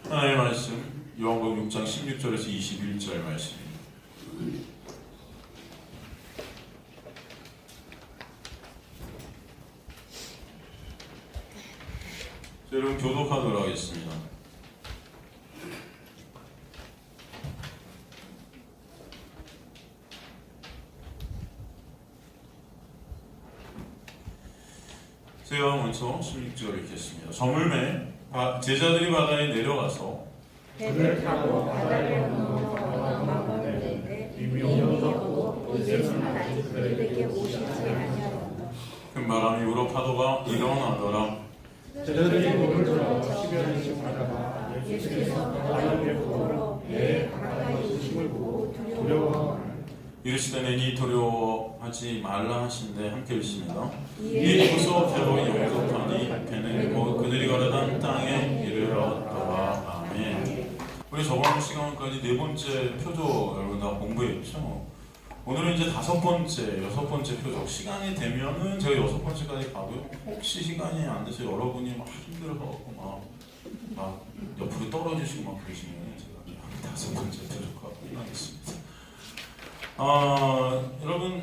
하나님의 말씀 요한복음 6장 16절에서 21절 말씀입니다. 여러분 교독하도록 하겠습니다. 제가 먼저 16절을 읽겠습니다. 저물매 제자들이 바다에 내려가서 배를 타고 바다를 건너 건너가는데 이미 오고 이제는 아직 그들에게 오시지 아니하였다. 큰 바람이 불어 파도가 일어나더라. 제자들이 물을 들어 10여리씩 하다가 예수께서 바다를 보러 배 가까이 오심을 보고 두려워하고 이르시되 두려워하지 말라 하신데 함께 읽습니다. 이에 이고서 배로 영접하니 배는 곧 그들이 가려던 땅에 이르렀더라. 아멘. 우리 저번 시간까지 네 번째 표적 여러분 다 공부했죠? 오늘은 이제 다섯 번째, 여섯 번째 표적. 시간이 되면은 제가 여섯 번째까지 가고요. 혹시 시간이 안 돼서 여러분이 막 힘들어하고 막 옆으로 떨어지시고 막 그러시면 제가 다섯 번째 표적하고 끝나겠습니다. 여러분,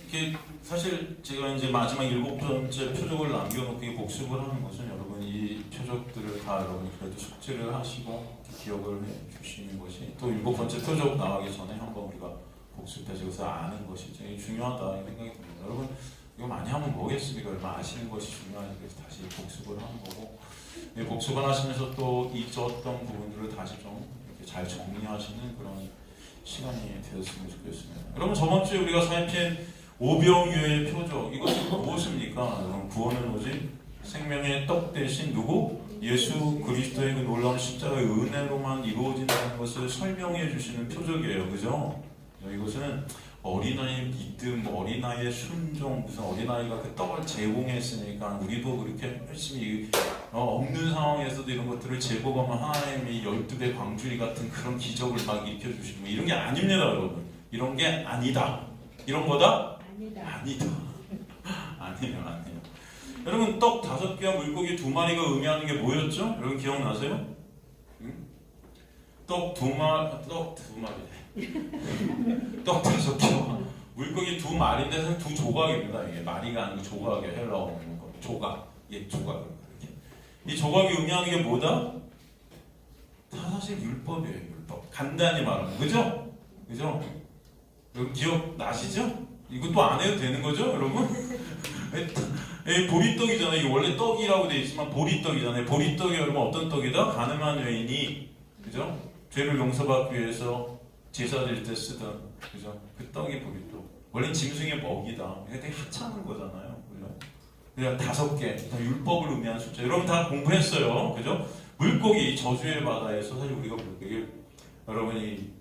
이게 사실 제가 이제 마지막 일곱 번째 표적을 남겨놓고 복습을 하는 것은 여러분 이 표적들을 다 여러분이 그래도 숙지를 하시고 기억을 해 주시는 것이 또 일곱 번째 표적 나가기 전에 한번 우리가 복습해서 그것을 아는 것이 되게 중요하다 생각이 듭니다. 여러분 이거 많이 하면 뭐겠습니까? 얼마 아시는 것이 중요하니까 다시 복습을 하는 거고 복습을 하시면서 또 잊었던 부분들을 다시 좀 이렇게 잘 정리하시는 그런 시간이 되었으면 좋겠습니다. 여러분 저번주에 우리가 살핀 오병이어의 표적 이것은 무엇입니까? 여러분 구원은 오직 생명의 떡 대신 누구? 예수 그리스도의 그 놀라운 십자가의 은혜로만 이루어진다는 것을 설명해 주시는 표적이에요. 그죠? 이것은 어린아이의 믿음, 어린아이의 순종, 무슨 어린아이가 그 떡을 제공했으니까 우리도 그렇게 열심히 없는 상황에서도 이런 것들을 제공하면 하나님이 12배 광주리 같은 그런 기적을 막 일으켜주시고 이런 게 아닙니다, 여러분. 이런 게 아니다. 이런 거다? 아니다. 아니에요. 여러분 떡 5개와 물고기 2마리가 의미하는 게 뭐였죠? 여러분 기억나세요? 응? 떡 2마리 떡 5개와 물고기 2마리인데 사실 2조각입니다. 이게 마리가 아니고 조각이에요. 헬라어 먹는 거. 조각. 조각. 이 조각이 의미하는 게 뭐다? 다 사실 율법이에요. 율법. 간단히 말하면. 그죠? 여러분 기억나시죠? 이것도 안 해도 되는 거죠? 여러분? 보리떡이잖아요. 이게 원래 떡이라고 되어 있지만 보리떡이잖아요. 보리떡이 여러분 어떤 떡이다? 가늠한 여인이 그죠? 죄를 용서받기 위해서 제사 드릴 때 쓰던 그죠? 그 떡이 보리떡. 원래 짐승의 먹이다. 이게 되게 하찮은 거잖아요. 그죠? 그냥 5개 다 율법을 의미하는 숫자. 여러분 다 공부했어요. 그죠? 물고기 저주의 바다에서 사실 우리가 물고기 여러분이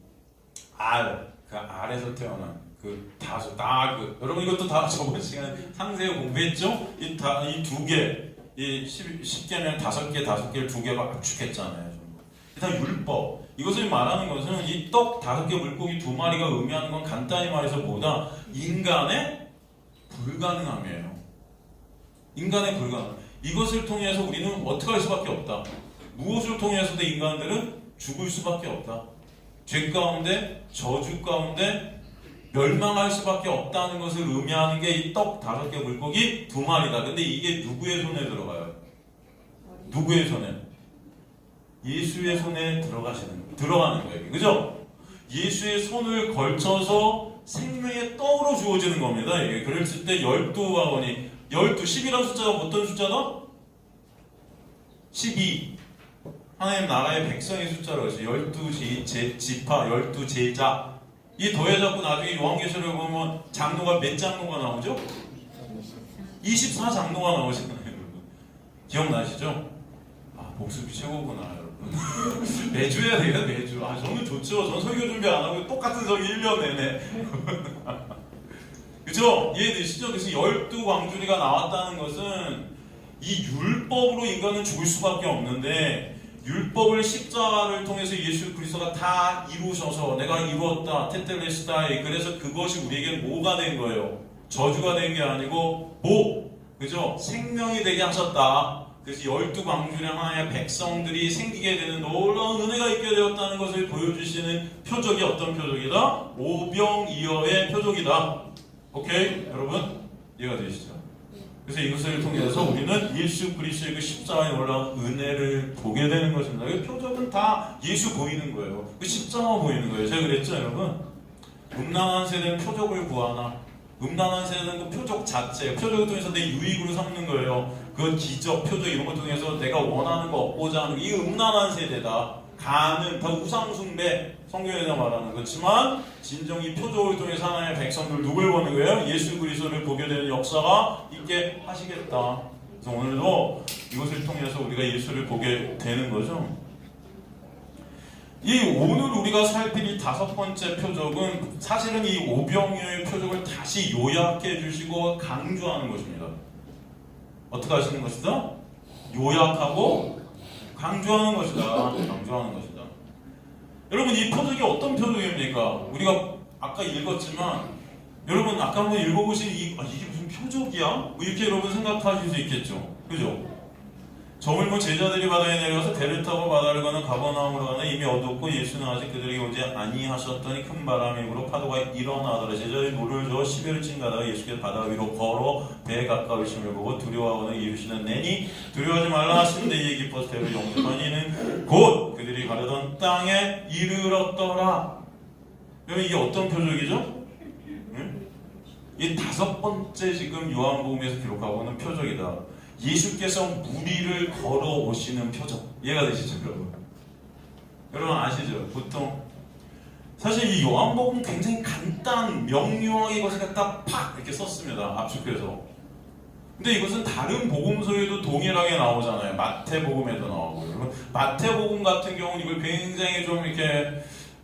그 알에서 태어난 그 여러분 이것도 다 저번 시간에 상세히 공부했죠? 이 2개, 이 10개면 5개를 2개가 압축했잖아요. 일단 율법. 이것을 말하는 것은 이 떡 5개 물고기 2마리가 의미하는 건 간단히 말해서 뭐다? 인간의 불가능함이에요. 인간의 불가능. 이것을 통해서 우리는 어떻게 할 수밖에 없다. 무엇을 통해서도 인간들은 죽을 수밖에 없다. 죄 가운데, 저주 가운데 멸망할 수밖에 없다는 것을 의미하는 게 이 떡 5개 물고기 2마리다. 근데 이게 누구의 손에 들어가요? 누구의 손에? 예수의 손에 들어가는 거예요. 그죠? 예수의 손을 걸쳐서 생명의 떡으로 주어지는 겁니다. 이게 그랬을 때 12와원이 10이라는 숫자가 어떤 숫자다? 12. 하나님 나라의 백성의 숫자로 해서 12지파, 12제자. 이 더해잡고 나중에 요한계시록에 보면 장로가 몇 장로가 나오죠? 24장로가 나오시잖아요, 여러분. 기억나시죠? 복습이 최고구나, 여러분. 매주 해야 되겠다, 매주. 저는 좋죠. 전 설교 준비 안 하고 똑같은 설교 1년 내내. 그죠? 이해되시죠? 그래서 12광주리가 나왔다는 것은 이 율법으로 인간은 죽을 수밖에 없는데 율법을 십자가를 통해서 예수 그리스도가 다 이루셔서 내가 이루었다 테텔레스타이 그래서 그것이 우리에게 뭐가 된 거예요? 저주가 된 게 아니고 복, 그죠? 생명이 되게 하셨다. 그래서 12광주의 하나의 백성들이 생기게 되는 놀라운 은혜가 있게 되었다는 것을 보여주시는 표적이 어떤 표적이다? 오병이어의 표적이다. 오케이? 여러분? 이해가 되시죠? 그래서 이것을 통해서 우리는 예수 그리스도의 그 십자가에 올라온 은혜를 보게 되는 것입니다. 그 표적은 다 예수 보이는 거예요. 그 십자가 보이는 거예요. 제가 그랬죠, 여러분? 음란한 세대는 표적을 구하나? 음란한 세대는 그 표적 자체, 표적을 통해서 내 유익으로 삼는 거예요. 그 기적, 표적 이런 것 통해서 내가 원하는 거 얻고자 하는 이 음란한 세대다. 가는 더 우상숭배, 성경에서 말하는 그렇지만 진정이 표적을 통해서 하나님의 백성들 누굴 보는 거예요? 예수 그리스도를 보게 되는 역사가 있게 하시겠다. 그래서 오늘도 이것을 통해서 우리가 예수를 보게 되는 거죠. 이 오늘 우리가 살필 이 5번째 표적은 사실은 이 오병이어의 표적을 다시 요약해 주시고 강조하는 것입니다. 어떻게 하시는 것이다? 요약하고 강조하는 것이다. 강조하는 것이다. 여러분 이 표적이 어떤 표적입니까? 우리가 아까 읽었지만 여러분 아까 한번 읽어보신 이게 무슨 표적이야? 뭐 이렇게 여러분 생각하실 수 있겠죠. 그죠? 저물고 제자들이 바다에 내려가서 배를 타고 바다를 가는 가버나움으로 가는 이미 어둡고 예수는 아직 그들에게 오지 아니하셨더니 큰 바람이 불어 파도가 일어나더라. 제자들이 물을 저어 시베를 찡가다가 예수께서 바다 위로 걸어 배에 가까우심을 보고 두려워하거나 이르시는 내니 두려워하지 말라 하시는데 이에 기뻐서 배를 영접하니 이는 곧 그들이 가려던 땅에 이르렀더라. 여러분 이게 어떤 표적이죠? 응? 이 5번째 지금 요한복음에서 기록하고 있는 표적이다. 예수께서 무리를 걸어오시는 표적. 이해가 되시죠, 여러분? 여러분 아시죠? 보통 사실 이 요한복음 굉장히 간단, 명료하게 이것을 갖다 팍 이렇게 썼습니다. 압축해서. 근데 이것은 다른 복음서에도 동일하게 나오잖아요. 마태복음에도 나오고. 여러분 마태복음 같은 경우는 이걸 굉장히 좀 이렇게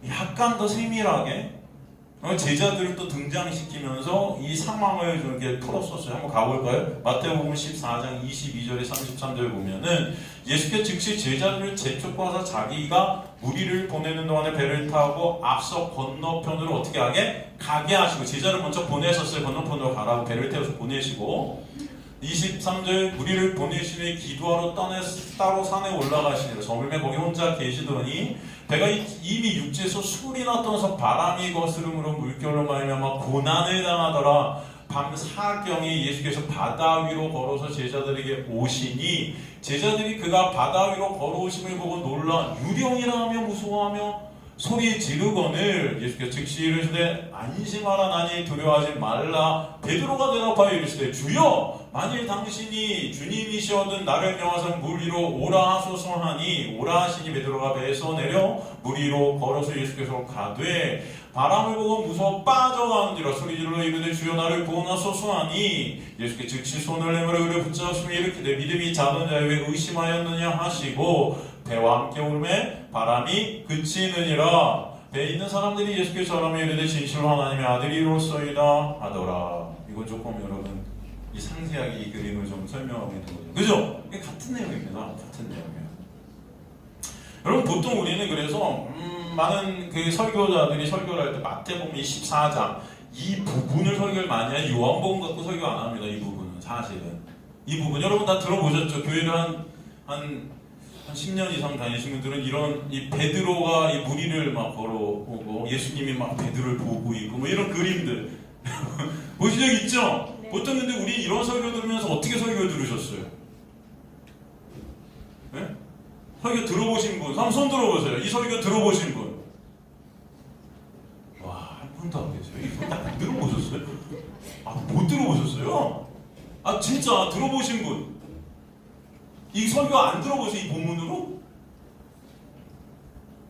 약간 더 세밀하게 제자들을 또 등장시키면서 이 상황을 좀 이렇게 풀었었어요. 한번 가볼까요? 마태복음 14장 22절에 33절 보면은 예수께서 즉시 제자들을 재촉하사 자기가 무리를 보내는 동안에 배를 타고 앞서 건너편으로 어떻게 가게 하시고 제자를 먼저 보내셨어요. 건너편으로 가라고 배를 태워서 보내시고 23절 무리를 보내시니 기도하러 따로 산에 올라가시니라. 저물매 거기 혼자 계시더니 배가 이미 육지에서 술이나 떠서 바람이 거스름으로 물결로 말미암아 고난을 당하더라. 밤 사경에 예수께서 바다 위로 걸어서 제자들에게 오시니 제자들이 그가 바다 위로 걸어오심을 보고 놀라 유령이라 하며 무서워하며 소리 지르거늘 예수께서 즉시 이르시되 안심하라 나니 두려워하지 말라. 베드로가 대답하여 이르시되 주여 만일 당신이 주님이시거든 나를 명하사 물 위로 오라 하소서 하니 오라 하시니 베드로가 배에서 내려 물 위로 걸어서 예수께서 가되 바람을 보고 무서워 빠져가는지라 소리질러 이르되 주여 나를 구원하소서 하니 예수께서 즉시 손을 내밀어 그를 붙잡으시며 이르시되 믿음이 작은 자여 왜 의심하였느냐 하시고 배와 함께 오르매 바람이 그치느니라. 배에 있는 사람들이 예수께서 전하며 이르되 진실로 하나님의 아들이로소이다 하더라. 이건 조금 여러분 이 상세하게 이 그림을 좀 설명하고 있는 거죠. 그죠? 이게 같은 내용입니다. 같은 내용이에요. 여러분 보통 우리는 그래서 많은 그 설교자들이 설교를 할 때 마태복음 14장 이 부분을 설교를 많이 해요. 요한복음 갖고 설교 안 합니다. 이 부분은 사실은 이 부분 여러분 다 들어보셨죠? 교회를 한 10년 이상 다니신 분들은 이런 이 베드로가 이 무리를 막 걸어오고 예수님이 막 베드로를 보고 있고 뭐 이런 그림들 보신 적 있죠? 네. 보통 근데 우리 이런 설교 들으면서 어떻게 설교 들으셨어요? 네? 설교 들어보신 분? 한번 손 들어보세요. 이 설교 들어보신 분? 와, 한 분도 안 계세요. 이 설교 안 들어보셨어요? 아, 못 들어보셨어요? 아, 진짜 들어보신 분? 이 설교 안 들어보세요? 이 본문으로?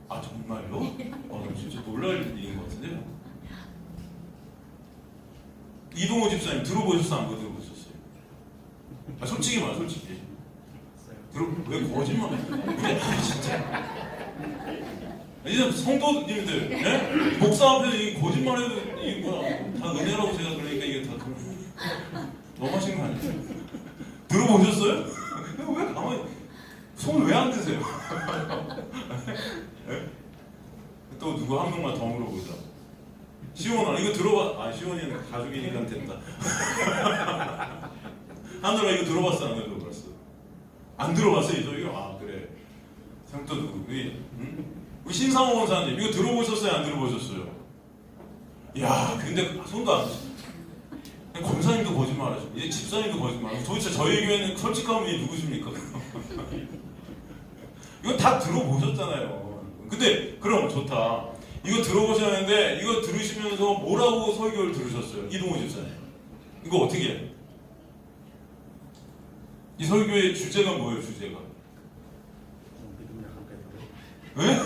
아, 정말요? 진짜 놀랄 일인 것 같은데요? 이동호 집사님 들어보셨어요? 안 들어보셨어요? 아, 솔직히 말해, 솔직히. 왜 거짓말해? 진짜. 이제 성도님들, 네? 목사 앞에서 거짓말해도 이게 뭐야? 다 은혜라고 제가 그러니까 이게 다 너무하신 거 아니에요? 들어보셨어요? 왜 가만히 손을 왜 안 드세요? 네? 또 누구 한 명만 더 물어보자. 시원아 이거 들어봐. 아 시원이는 가족이니까 됐다. 하늘아 이거 들어봤어 안 들어봤어? 안 들어봤어요, 이 설교? 아, 그래. 성도 누구? 우리 신상호 원사님, 이거 들어보셨어요? 안 들어보셨어요? 야, 근데 손도 안 드시네. 검사님도 거짓말하시고, 이제 집사님도 거짓말하시고, 도대체 저희 교회는 솔직한 분이 누구십니까? 이거 다 들어보셨잖아요. 근데, 그럼 좋다. 이거 들어보셨는데, 이거 들으시면서 뭐라고 설교를 들으셨어요? 이동호 집사님. 이거 어떻게 해? 이 설교의 주제가 뭐예요, 주제가? 믿음 약한 왜?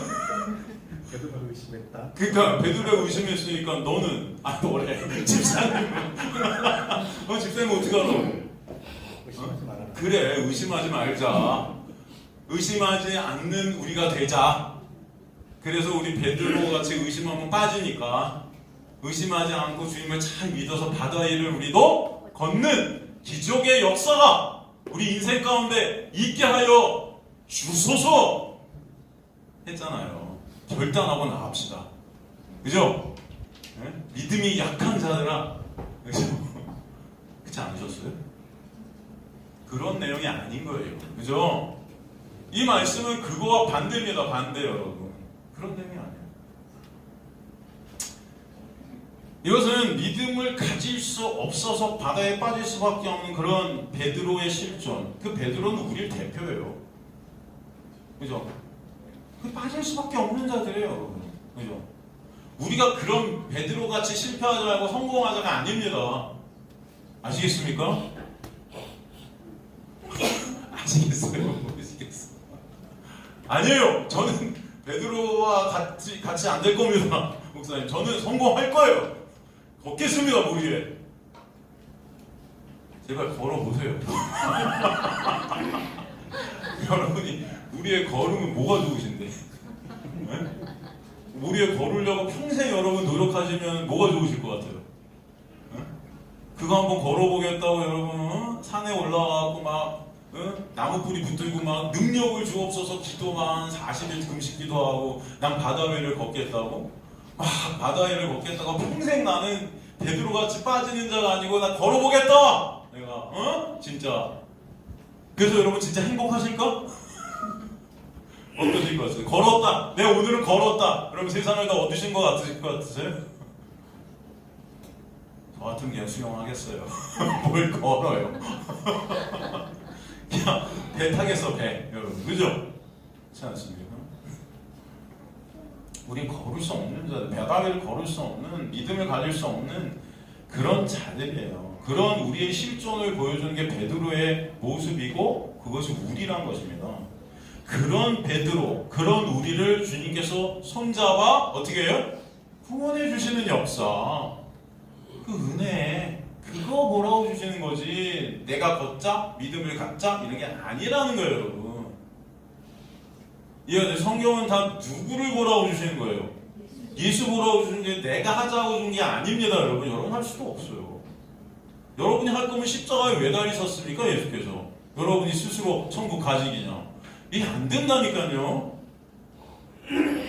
베드로를 의심했다. 그러니까 베드로가 의심했으니까 너는 너래 집사님 집사님 어떻게 알아? 의심하지 말아라. 그래 의심하지 말자. 의심하지 않는 우리가 되자. 그래서 우리 베드로 같이 의심하면 빠지니까 의심하지 않고 주님을 잘 믿어서 바다 위를 우리도 걷는 기적의 역사가 우리 인생 가운데 있게 하여 주소서 했잖아요. 결단하고 나갑시다. 그죠? 네? 믿음이 약한 자들아. 그죠? 그렇지 않으셨어요? 그런 내용이 아닌 거예요. 그죠? 이 말씀은 그거와 반대입니다. 반대 여러분. 그런 내용이 아니에요. 이것은 믿음을 가질 수 없어서 바다에 빠질 수밖에 없는 그런 베드로의 실존. 그 베드로는 우리를 대표해요. 그죠? 그 빠질 수밖에 없는 자들이에요, 여러분. 그죠? 우리가 그런 베드로같이 실패하지 말고 성공하자가 아닙니다. 아시겠습니까? 아시겠어요? 모르시겠어요? 아니에요. 저는 베드로와 같이 안 될 겁니다. 목사님. 저는 성공할 거예요. 걷겠습니다, 물 위에. 제발 걸어보세요. 여러분이 우리의 걸음은 뭐가 좋으신데? 네? 우리의 걸으려고 평생 여러분 노력하시면 뭐가 좋으실 것 같아요? 네? 그거 한번 걸어보겠다고 여러분 산에 올라가고 막 나무뿌리 붙들고 막 능력을 주옵소서 기도만 40일 금식 기도하고 난 바다 위를 걷겠다고 막 바다 위를 걷겠다고 평생 나는 베드로같이 빠지는 자가 아니고 나 걸어보겠다 내가 진짜. 그래서 여러분 진짜 행복하실까? 어떠실 것 같아요? 걸었다. 내가 오늘은 걸었다. 그러면 세상을 다 얻으신 것 같으세요? 저 같으면 그냥 수영하겠어요. 뭘 걸어요? 그냥 배 타겠어, 배. 여러분. 그죠? 그렇지 않습니까? 우린 걸을 수 없는 자들, 바다 위를 걸을 수 없는, 믿음을 가질 수 없는 그런 자들이에요. 그런 우리의 실존을 보여주는 게 베드로의 모습이고 그것이 우리란 것입니다. 그런 베드로, 그런 우리를 주님께서 손잡아 어떻게 해요? 구원해 주시는 역사. 그 은혜, 그거 뭐라고 주시는 거지. 내가 걷자, 믿음을 갖자 이런 게 아니라는 거예요, 여러분. 이해가 성경은 다 누구를 보라고 주시는 거예요? 예수 보라고 주신 게 내가 하자고 준 게 아닙니다, 여러분. 여러분 할 수도 없어요. 여러분이 할 거면 십자가에 왜 달리셨습니까, 예수께서? 여러분이 스스로 천국 가지기냐? 이게 안 된다니까요.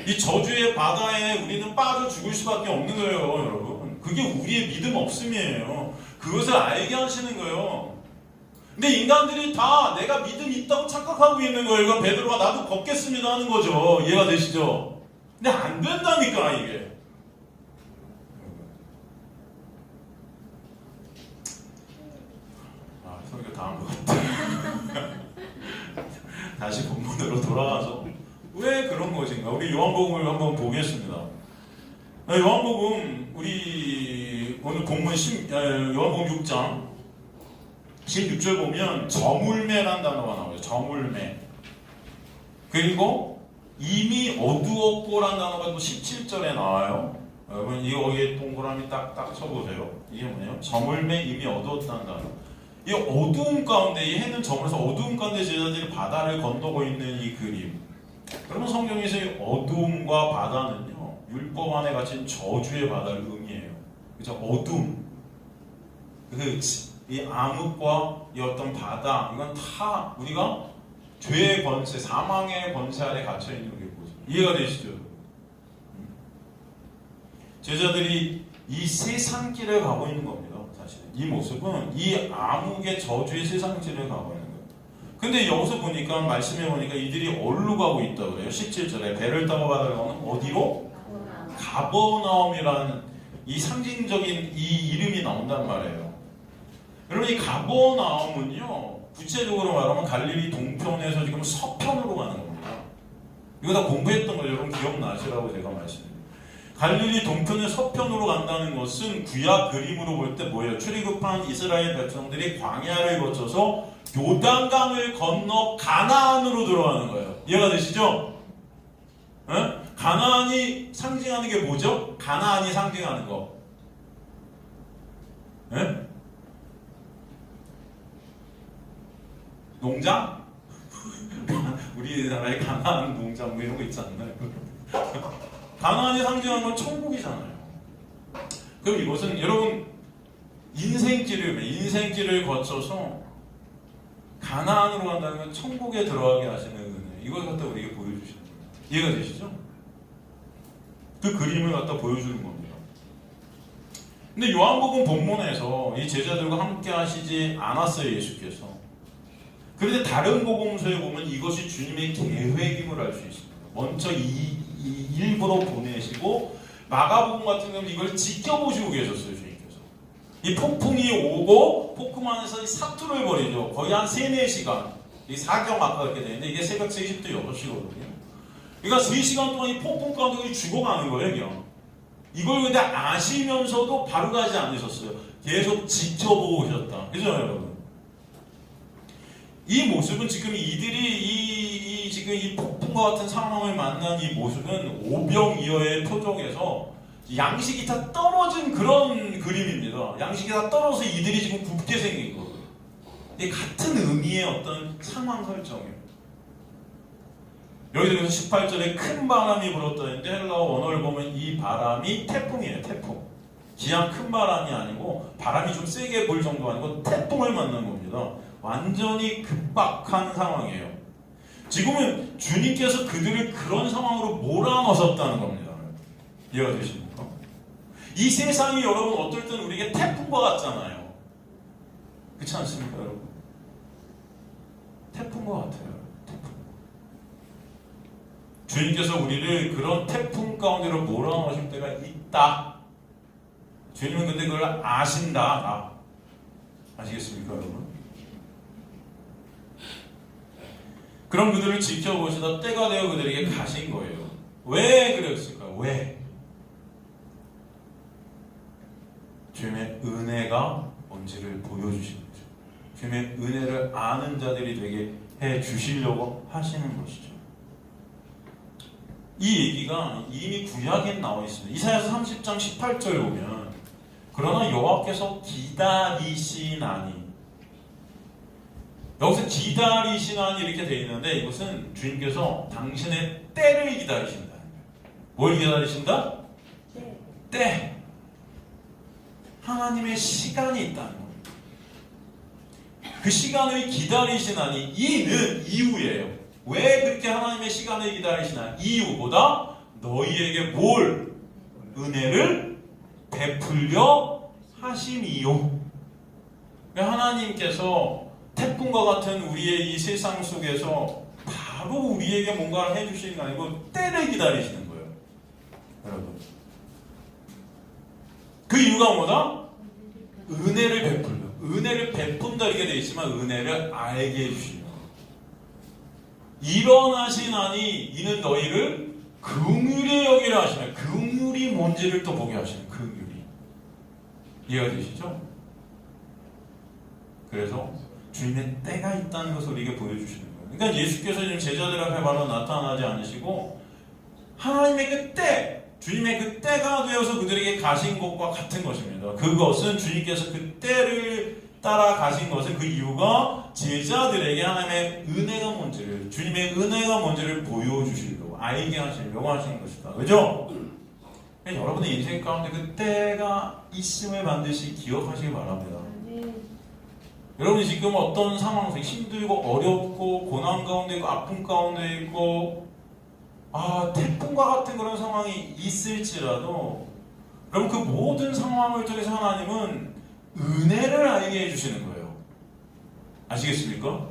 이 저주의 바다에 우리는 빠져 죽을 수밖에 없는 거예요, 여러분. 그게 우리의 믿음 없음이에요. 그것을 알게 하시는 거예요. 근데 인간들이 다 내가 믿음이 있다고 착각하고 있는 거예요. 이거 베드로가 나도 걷겠습니다 하는 거죠. 이해가 되시죠? 근데 안 된다니까 이게. 설교 다 한 것 같아. 다시 본문으로 돌아가서 왜 그런 것인가? 우리 요한복음을 한번 보겠습니다. 요한복음 우리 오늘 본문 요한복음 6장 16절 보면 저물매라는 단어가 나와요. 저물매. 그리고 이미 어두웠고라는 단어가 또 17절에 나와요. 여러분 여기에 동그라미 딱딱 쳐보세요. 이게 뭐냐면 저물매 이미 어두웠다는 단어. 이 어두움 가운데 이 해는 저물어서 어두움 가운데 제자들이 바다를 건너고 있는 이 그림. 그러면 성경에서 이 어두움과 바다는요 율법 안에 갇힌 저주의 바다를 의미해요. 그죠? 어둠. 이 암흑과 이 어떤 바다 이건 다 우리가 죄의 권세, 사망의 권세 아래 갇혀 있는 게 보죠. 이해가 되시죠? 제자들이 이 세상길을 가고 있는 겁니다. 사실 이 모습은 이 암흑의 저주의 세상길을 가고 있는 거예요. 근데 여기서 보니까 말씀해 보니까 이들이 어디로 가고 있다고 그래요. 17절에 배를 타고 가다가는 어디로? 가버나움이라는 이 상징적인 이 이름이 나온단 말이에요. 여러분 이 가버나움은요 구체적으로 말하면 갈릴리 동편에서 지금 서편으로 가는 겁니다. 이거 다 공부했던 거 여러분 기억나시라고 제가 말씀드립니다. 갈릴리 동편의 서편으로 간다는 것은 구약 그림으로 볼 때 뭐예요? 출애굽한 이스라엘 백성들이 광야를 거쳐서 요단강을 건너 가나안으로 들어가는 거예요. 이해가 되시죠? 에? 가나안이 상징하는 게 뭐죠? 가나안이 상징하는 거. 에? 농장? 우리나라에 가나안 농장 뭐 이런 거 있지 않나요? 가나안이 상징하는 건 천국이잖아요. 그럼 이것은 여러분 인생길을 거쳐서 가나안으로 간다는 건 천국에 들어가게 하시는 은혜. 이걸 갖다 우리에게 보여주시는 거예요. 이해가 되시죠? 그 그림을 갖다 보여주는 겁니다. 근데 요한복음 본문에서 이 제자들과 함께 하시지 않았어요, 예수께서. 그런데 다른 복음서에 보면 이것이 주님의 계획임을 알 수 있습니다. 먼저 일부러 보내시고 마가복음 같은 경우는 이걸 지켜보시고 계셨어요, 주님께서. 이 폭풍이 오고 폭풍 안에서 사투를 벌이죠. 거의 한 3-4시간. 이 사경 아까 이렇게 되는데 이게 새벽 3시부터 6시거든요. 그러니까 3시간 동안 이 폭풍 가운데 죽어가는 거예요, 그냥. 이걸 근데 아시면서도 바로 가지 않으셨어요. 계속 지켜보고 오셨다. 그죠, 여러분? 이 모습은 지금 이들이 지금 이 폭풍과 같은 상황을 만난 이 모습은 오병이어의 표정에서 양식이 다 떨어진 그런 그림입니다. 양식이 다 떨어져서 이들이 지금 굽게 생긴 거예요. 이게 같은 의미의 어떤 상황 설정이에요. 여기서 18절에 큰 바람이 불었다는데 헬라어 원어를 보면 이 바람이 태풍이에요. 태풍. 기한 큰 바람이 아니고 바람이 좀 세게 불 정도가 아니고 태풍을 맞는 겁니다. 완전히 급박한 상황이에요. 지금은 주님께서 그들을 그런 상황으로 몰아넣으셨다는 겁니다. 이해가 되십니까? 이 세상이 여러분 어떨 때는 우리에게 태풍과 같잖아요. 그렇지 않습니까, 여러분? 태풍과 같아요. 태풍. 주님께서 우리를 그런 태풍 가운데로 몰아넣으실 때가 있다. 주님은 근데 그걸 아신다. 아시겠습니까, 여러분? 그럼 그들을 지켜보시다 때가 되어 그들에게 가신 거예요. 왜 그랬을까요? 왜? 주님의 은혜가 뭔지를 보여주시는 거죠. 주님의 은혜를 아는 자들이 되게 해주시려고 하시는 것이죠. 이 얘기가 이미 구약에 나와 있습니다. 이사야서 30장 18절 보면 그러나 여호와께서 기다리시나니, 여기서 기다리시나니 이렇게 되어 있는데 이것은 주님께서 당신의 때를 기다리신다. 뭘 기다리신다? 때. 하나님의 시간이 있다는 겁니다. 그 시간을 기다리시나니, 이는 이유예요. 왜 그렇게 하나님의 시간을 기다리시나? 이유보다 너희에게 뭘? 은혜를 베풀려 하심이요. 하나님께서 태풍과 같은 우리의 이 세상 속에서 바로 우리에게 뭔가를 해주시는 게 아니고 때를 기다리시는 거예요. 여러분, 그 이유가 뭐다? 은혜를 베풀려. 은혜를 베푼다 이렇게 되어 있지만 은혜를 알게 해주시는 거예요. 일어나시나니 이는 너희를 긍휼히 여기라 하시나요? 긍휼이 뭔지를 또 보게 하시는, 긍휼이. 이해가 되시죠? 그래서 주님의 때가 있다는 것을 우리에게 보여주시는 거예요. 그러니까 예수께서 지금 제자들 앞에 바로 나타나지 않으시고 하나님의 그 때, 주님의 그 때가 되어서 그들에게 가신 것과 같은 것입니다. 그것은 주님께서 그 때를 따라 가신 것은 그 이유가 제자들에게 하나님의 은혜가 뭔지를, 주님의 은혜가 뭔지를 보여주시려고, 알게 하시려고 하시는 것이다. 그죠? 여러분의 인생 가운데 그 때가 있음을 반드시 기억하시기 바랍니다. 여러분이 지금 어떤 상황에서 힘들고 어렵고 고난 가운데 있고 아픔 가운데 있고 태풍과 같은 그런 상황이 있을지라도 여러분 그 모든 상황을 통해서 하나님은 은혜를 알게 해주시는 거예요. 아시겠습니까?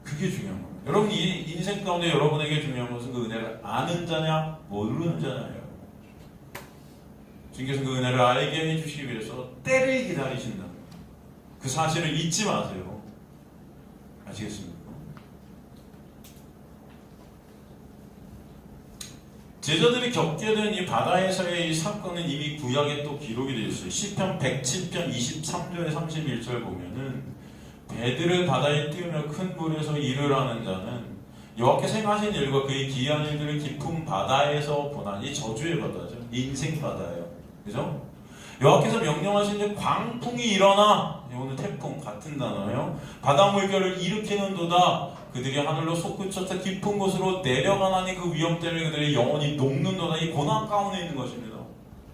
그게 중요한 거예요. 여러분 이 인생 가운데 여러분에게 중요한 것은 그 은혜를 아는 자냐 모르는 자냐예요. 주님께서 그 은혜를 알게 해주시기 위해서 때를 기다리신다. 그 사실을 잊지 마세요. 아시겠습니까? 제자들이 겪게 된 이 바다에서의 이 사건은 이미 구약에 또 기록이 되어 있어요. 시편 107편 23절에 31절 보면은 배들을 바다에 띄우며 큰 물에서 일을 하는 자는 여호와께서 행하신 일과 그의 기이한 일들을 깊은 바다에서 보나니. 저주의 바다죠. 인생 바다예요. 그죠? 여호와께서 명령하신 일 광풍이 일어나. 오늘 태풍 같은 단어예요. 바다 물결을 일으키는도다. 그들이 하늘로 솟구쳐서 깊은 곳으로 내려가나니 그 위험 때문에 그들의 영혼이 녹는도다. 이 고난 가운데 있는 것입니다.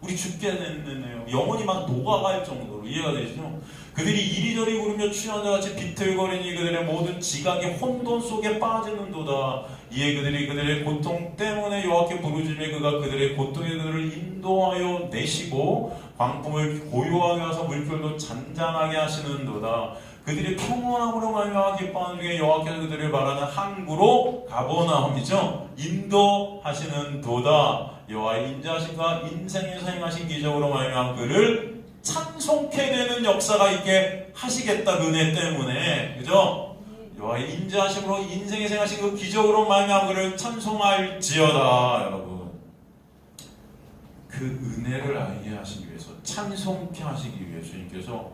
우리 죽게 됐네요. 영혼이 막 녹아갈 정도로. 이해가 되시죠? 그들이 이리저리 구르며 취한 자같이 비틀거리니 그들의 모든 지각이 혼돈 속에 빠지는도다. 이에 그들이 그들의 고통 때문에 여호와께 부르짖으며 그가 그들의 고통에 그들을 인도하여 내시고 광풍을 고요하게 하사 물결도 잔잔하게 하시는도다. 그들이 평온함으로 말미암아 기뻐하는 중에 여호와께서 그들을 바라는 항구로 가버나움이죠. 인도하시는 도다. 여호와의 인자하심과 인생에서 행하신 기적으로 말미암아 그를 찬송케 되는 역사가 있게 하시겠다. 그 은혜 때문에. 그죠? 여호와의 인자하심으로 인생에서 행하신 그 기적으로 말미암아 그를 찬송할지어다. 여러분, 그 은혜를 알게 하시기 위해서, 찬송케 하시기 위해서 주님께서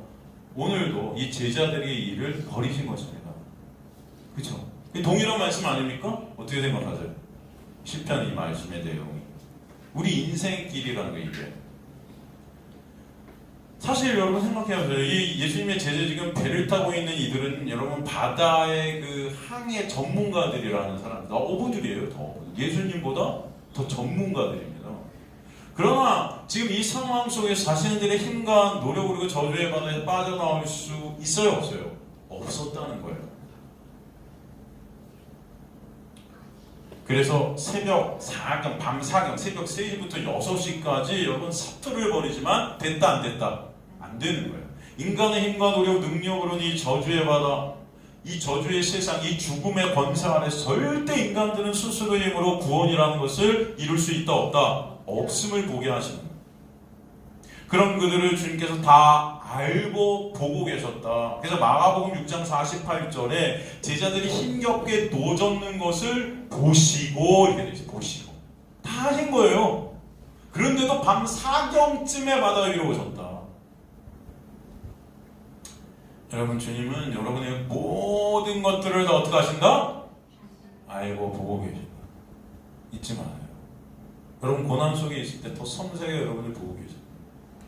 오늘도 이 제자들의 일을 버리신 것입니다. 그렇죠? 동일한 말씀 아닙니까? 어떻게 생각하세요? 시편 이 말씀의 내용이 우리 인생의 길이라는 거. 이게 사실 여러분 생각해보세요. 이 예수님의 제자 지금 배를 타고 있는 이들은 여러분 바다의 그 항해 전문가들이라는 사람들, 어부들이에요. 더 예수님보다 더 전문가들입니다. 그러나 지금 이 상황 속에서 자신들의 힘과 노력으로 그 저주의 바다에 빠져나올 수 있어요, 없어요? 없었다는 거예요. 그래서 새벽 4경, 밤 4경, 새벽 3시부터 6시까지 여러분 사투를 벌이지만 됐다 안 됐다? 안 되는 거예요. 인간의 힘과 노력, 능력으로는 이 저주의 바다, 이 저주의 세상, 이 죽음의 권세 아래서 절대 인간들은 스스로의 힘으로 구원이라는 것을 이룰 수 있다 없다? 없음을 보게 하시는 거예요. 그런 그들을 주님께서 다 알고 보고 계셨다. 그래서 마가복음 6장 48절에 제자들이 힘겹게 노젓는 것을 보시고, 이렇게 되어 있어요. 보시고 다 하신 거예요. 그런데도 밤 4경쯤에 바다 위로 오셨다. 여러분, 주님은 여러분의 모든 것들을 다 어떻게 하신다? 알고 보고 계신다. 잊지 말아요. 여러분 고난 속에 있을 때 더 섬세하게 여러분을 보고 계십니다.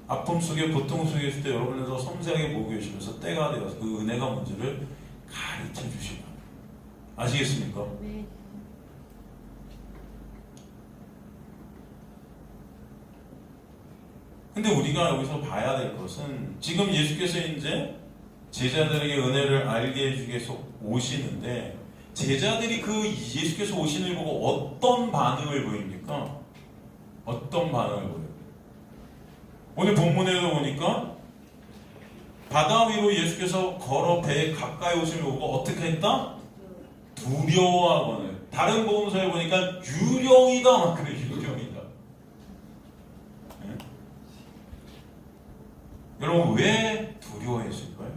아픔 속에, 고통 속에 있을 때 여러분을 더 섬세하게 보고 계시면서 때가 되어서 그 은혜가 뭔지를 가르쳐 주시고. 아시겠습니까? 네. 근데 우리가 여기서 봐야 될 것은 지금 예수께서 이제 제자들에게 은혜를 알게 해주기 위해서 오시는데, 제자들이 그 예수께서 오시는 걸 보고 어떤 반응을 보입니까? 어떤 반응을 보여요? 오늘 본문에도 보니까 바다 위로 예수께서 걸어 배에 가까이 오시는 걸 보고 어떻게 했다? 두려워하거늘. 다른 복음서에 보니까 유령이다 막 그래. 유령이다. 네? 여러분 왜 두려워했을까요?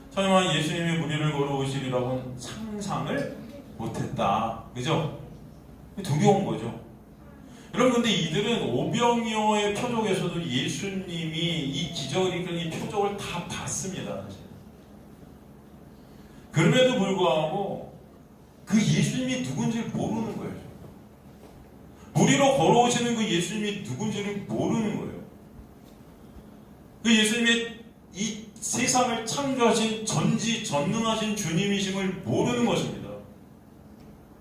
설마 예수님이 우리를 걸어오시리라고는 상상을 못했다. 그죠? 두려운 거죠. 여러분, 근데 이들은 오병이어의 표적에서도 예수님이 이 기적을 이끄는 이 표적을 다 봤습니다. 그럼에도 불구하고 그 예수님이 누군지를 모르는 거예요. 물 위로 걸어오시는 그 예수님이 누군지를 모르는 거예요. 그 예수님이 이 세상을 창조하신 전지전능하신 주님이심을 모르는 것입니다.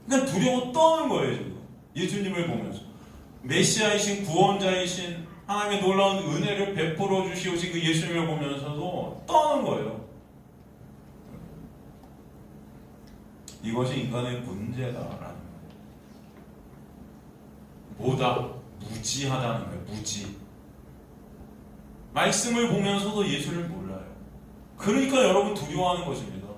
그냥 두려워 떠는 거예요. 지금 예수님을 보면서 메시아이신 구원자이신 하나님의 놀라운 은혜를 베풀어 주시오신 그 예수님을 보면서도 떠는 거예요. 이것이 인간의 문제다라는 거예요. 뭐다? 무지하다는 거예요. 무지. 말씀을 보면서도 예수를 몰라요. 그러니까 여러분 두려워하는 것입니다.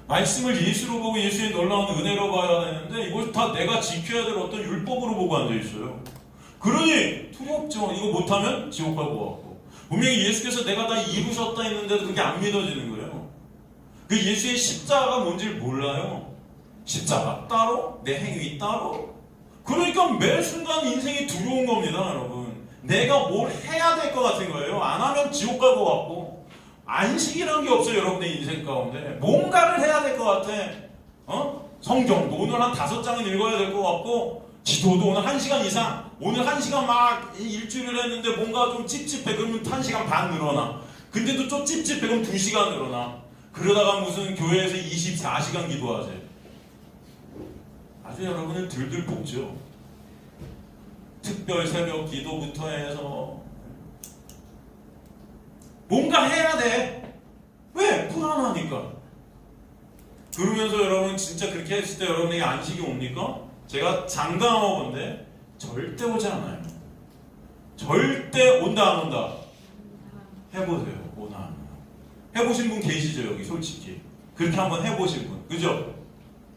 말씀을 예수로 보고 예수의 놀라운 은혜로 봐야 되는데 이걸 다 내가 지켜야 될 어떤 율법으로 보고 앉아있어요. 그러니 두렵죠. 이거 못하면 지옥 갈 것 같고. 분명히 예수께서 내가 다 이루셨다 했는데도 그게 안 믿어지는 거예요. 그 예수의 십자가가 뭔지를 몰라요. 십자가 따로, 내 행위 따로. 그러니까 매 순간 인생이 두려운 겁니다, 여러분. 내가 뭘 해야 될 것 같은 거예요. 안 하면 지옥 갈 것 같고. 안식이라는 게 없어요, 여러분의 인생 가운데. 뭔가를 해야 될 것 같아. 성경도 오늘 한 5장은 읽어야 될 것 같고, 기도도 오늘 1시간 이상, 오늘 1시간 막 일주일을 했는데 뭔가 좀 찝찝해. 그러면 1시간 반 늘어나. 근데도 좀 찝찝해. 그럼 2시간 늘어나. 그러다가 무슨 교회에서 24시간 기도하지. 아주 여러분을 들들 볶죠. 특별 새벽 기도부터 해서 뭔가 해야 돼. 왜? 불안하니까. 그러면서 여러분 진짜 그렇게 했을 때 여러분에게 안식이 옵니까? 제가 장담하고 본데 절대 오지 않아요. 절대 온다 안 온다? 해보세요. 오나 안 오나. 해보신 분 계시죠 여기 솔직히. 그렇게 한번 해보신 분. 그죠?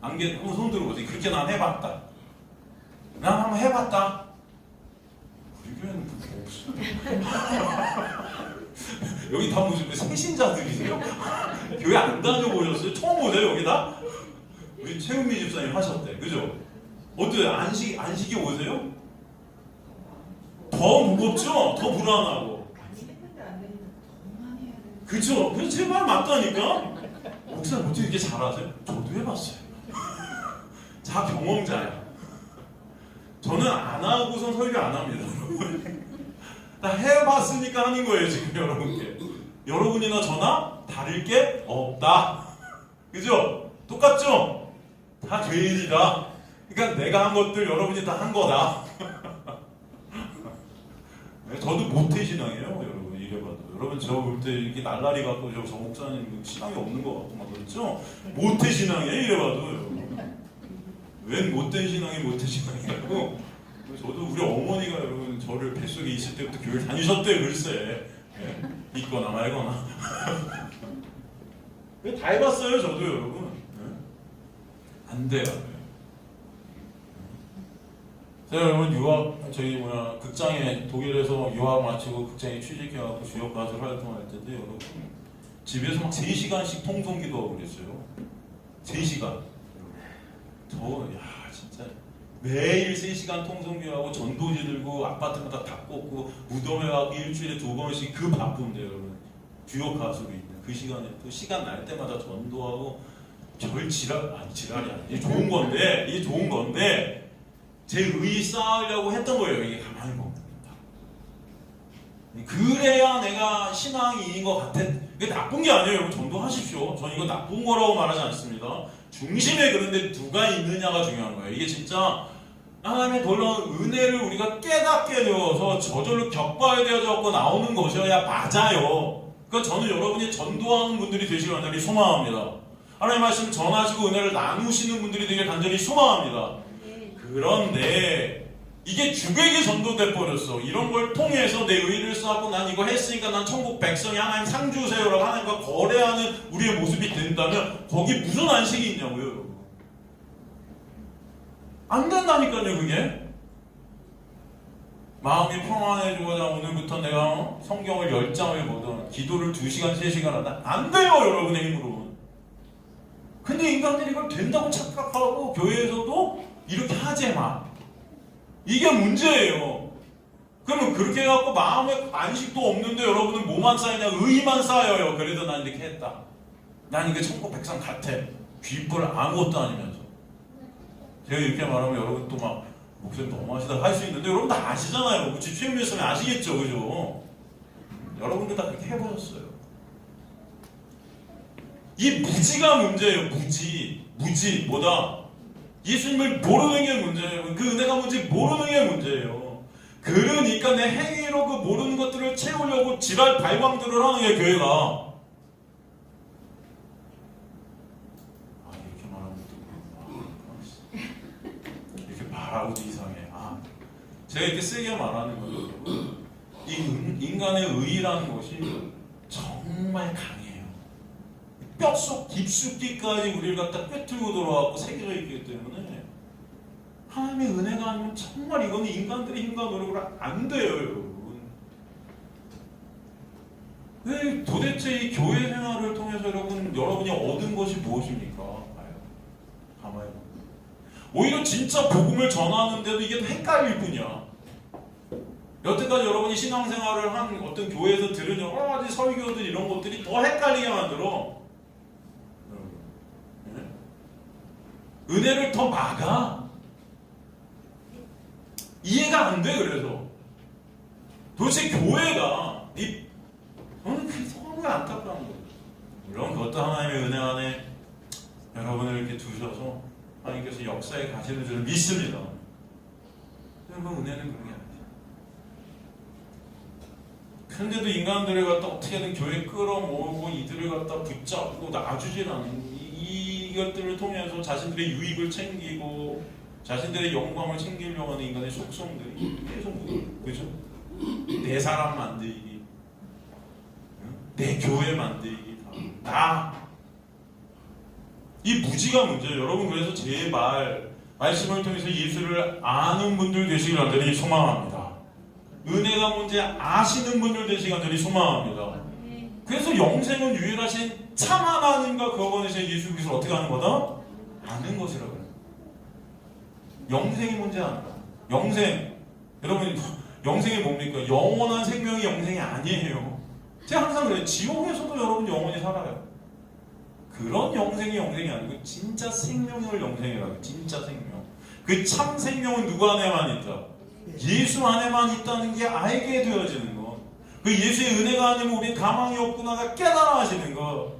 한번 손 들어보세요. 그렇게 난 해봤다. 난 한번 해봤다. 우리 교회는 그렇게 없어요. 여기 다 무슨 새신자들이세요? 교회 안 다녀보셨어요? 처음 오세요 여기 다? 우리 최은미 집사님 하셨대. 그죠? 어때요? 안식이 오세요? 더 무겁죠? 더 불안하고. 그쵸? 그래서 제 말 맞다니까? 목사님 어떻게 이렇게 잘하세요? 저도 해봤어요. 자 경험자야. 저는 안 하고선 설교 안 합니다. 다 해봤으니까 하는 거예요 지금 여러분께. 여러분이나 저나 다를 게 없다. 그죠? 똑같죠? 다 죄인이다. 그러니까 내가 한 것들 여러분이 다 한 거다. 저도 모태신앙이에요 여러분. 이래봐도 여러분 저 볼 때 이렇게 날라리 갖고 저 목사님 신앙이 없는 것 같고 막 그렇죠? 모태신앙이에요 이래봐도 여러분. 웬 못된 신앙이 모태신앙이라고. 저도 우리 어머니가 여러분 저를 뱃속에 있을 때부터 교회 다니셨대요 글쎄. 네? 있거나 말거나. 다 해봤어요 저도 여러분. 네? 안 돼요. 제가 여러분 저희 극장에 독일에서 유학 마치고 극장에 취직해갖고 주역 가수를 활동할 때도 여러분 집에서 막 3시간씩 통성기도하고 그랬어요. 3시간. 진짜 매일 3시간 통성기도하고 전도지 들고 아파트마다 다 꽂고 무덤에 가고 일주일에 2번씩 그 바쁜데 여러분 주역 가수로 있는 그 시간에 또 시간 날 때마다 전도하고 별 지랄이 아니에요. 이게 좋은 건데 제 의의 쌓으려고 했던 거예요. 이게 가만히 보면 그래야 내가 신앙인인 것 같아. 이게 나쁜 게 아니에요. 여러분 전도하십시오. 전 이거 나쁜 거라고 말하지 않습니다. 중심에 그런데 누가 있느냐가 중요한 거예요. 이게 진짜 하나님의 놀라운 은혜를 우리가 깨닫게 되어서 저절로 격발되어져 갖고 나오는 것이어야 맞아요. 그러니까 저는 여러분이 전도하는 분들이 되시길 간절히 소망합니다. 하나님의 말씀을 전하시고 은혜를 나누시는 분들이 되길 간절히 소망합니다. 그런데 이게 주객이 전도돼 버렸어. 이런 걸 통해서 내 의를 쌓고 난 이거 했으니까 난 천국 백성이 하나님 상 주세요라고 하나님과 거래하는 우리의 모습이 된다면 거기 무슨 안식이 있냐고요 여러분. 안 된다니까요 그게. 마음이 평안해지고자 오늘부터 내가 성경을 10장을 보든 기도를 2시간 3시간 하다 안 돼요 여러분의 힘으로. 근데 인간들이 이걸 된다고 착각하고 교회에서도 이렇게 하지 마. 이게 문제예요. 그러면 그렇게 해갖고 마음에 안식도 없는데 여러분은 뭐만 쌓이냐? 의만 쌓여요. 그래도 난 이렇게 했다. 난 이게 천국 백성 같아. 귓불 아무것도 아니면서. 제가 이렇게 말하면 여러분 또 막 목소리 너무하시다 할 수 있는데 여러분 다 아시잖아요. 그치? 최은미 선생님 아시겠죠? 그죠? 여러분들 다 그렇게 해보셨어요. 이 무지가 문제예요. 무지 뭐다? 예수님을 모르는 게 문제예요. 그 은혜가 뭔지 모르는 게 문제예요. 그러니까 내 행위로 그 모르는 것들을 채우려고 지랄 발광들을 하는 게 교회가. 이렇게 말하면 또 이렇게 말하고도 이상해. 제가 이렇게 세게 말하는 거예요. 이 인간의 의라는 것이 정말 강해요. 뼛속 깊숙이까지 우리를 갖다 꿰뚫고 들어와서 새겨져 있기 때문에 하나님의 은혜가 아니면 정말 이거는 인간들의 힘과 노력으로 안 돼요, 여러분. 왜 도대체 이 교회 생활을 통해서 여러분이 얻은 것이 무엇입니까? 가만히 보면 오히려 진짜 복음을 전하는데도 이게 헷갈릴 뿐이야. 여태까지 여러분이 신앙생활을 한 어떤 교회에서 들은 여러 가지 설교들 이런 것들이 더 헷갈리게 만들어. 은혜를 더 막아. 이해가 안 돼. 그래서 도대체 교회가 저는 그게 너무 안타까운 거예요. 물론 그것도 하나님의 은혜 안에 여러분을 이렇게 두셔서 하나님께서 역사에 가시는 줄을 믿습니다. 여러분, 은혜는 그런 게 아니에요. 그런데도 인간들을 갖다 어떻게든 교회에 끌어모으고 이들을 갖다 붙잡고 놔주질 않는 이것들을 통해서 자신들의 유익을 챙기고 자신들의 영광을 챙기려고 하는 인간의 속성들이 계속 그죠? 내 사람 만들기, 내 교회 만들기, 이 무지가 문제예요. 여러분, 그래서 제 말씀을 통해서 예수를 아는 분들 되시길 간절히 소망합니다. 은혜가 뭔지 아시는 분들 되시길 간절히 소망합니다. 그래서 영생은 유일하신 참 하나님과 그 어머니신 예수 그리스도를 어떻게 하는 거다? 아는 것이라고 해요. 영생이 뭔지 아는 거야. 영생. 여러분, 영생이 뭡니까? 영원한 생명이 영생이 아니에요. 제가 항상 그래요. 지옥에서도 여러분 영원히 살아요. 그런 영생이 아니고 진짜 생명을 영생이라고 해요. 진짜 생명. 그 참 생명은 누구 안에만 있다? 예수 안에만 있다는 게 알게 되어지는 것. 그 예수의 은혜가 아니면 우리 가망이 없구나가 깨달아 하시는 것.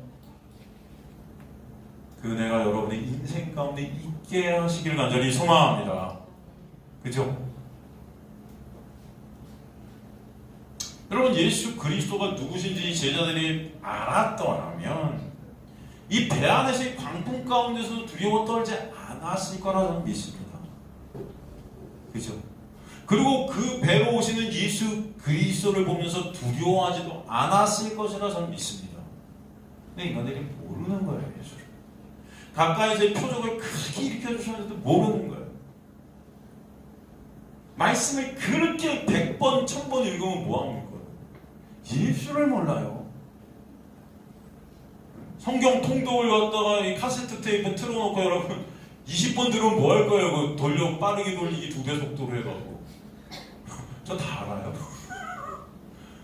그 은혜가 여러분의 인생 가운데 있게 하시길 간절히 소망합니다. 그죠? 여러분, 예수 그리스도가 누구신지 제자들이 알았더라면 이 배 안에서의 광풍 가운데서 두려워 떨지 않았을 거라 저는 믿습니다. 그죠? 그리고 그 배로 오시는 예수 그리스도를 보면서 두려워하지도 않았을 것이라 저는 믿습니다. 근데 인간들이 모르는 거예요, 예수를. 가까이서의 표적을 크게 일으켜주셨는데도 모르는 거예요. 말씀을 그렇게 100번, 1000번 읽으면 뭐합니까? 예수를 몰라요. 성경 통독을 갖다가 이 카세트 테이프 틀어놓고 여러분 20번 들으면 뭐 할 거예요? 그 돌려 빠르게 돌리기 2배 속도로 해가지고. 저 다 알아요.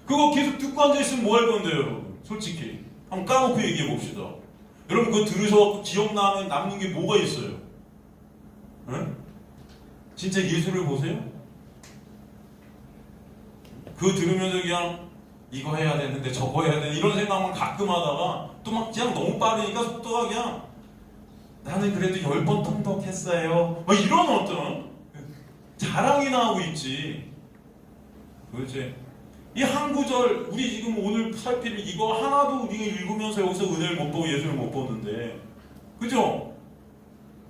그거 계속 듣고 앉아있으면 뭐 할 건데요, 여러분? 솔직히. 한번 까놓고 얘기해 봅시다. 여러분 그거 들으셔서 기억나면 남는 게 뭐가 있어요? 응? 진짜 예수를 보세요? 그거 들으면서 그냥 이거 해야 되는데 저거 해야 되는데 이런 생각만 가끔 하다가 또 막 그냥 너무 빠르니까 속도가 그냥 나는 그래도 10번 통독했어요. 막 이런 어떤 자랑이나 하고 있지. 도대체 이 한 구절 우리 지금 오늘 살필 이거 하나도 우리가 읽으면서 여기서 은혜를 못 보고 예수를 못 보는데, 그죠?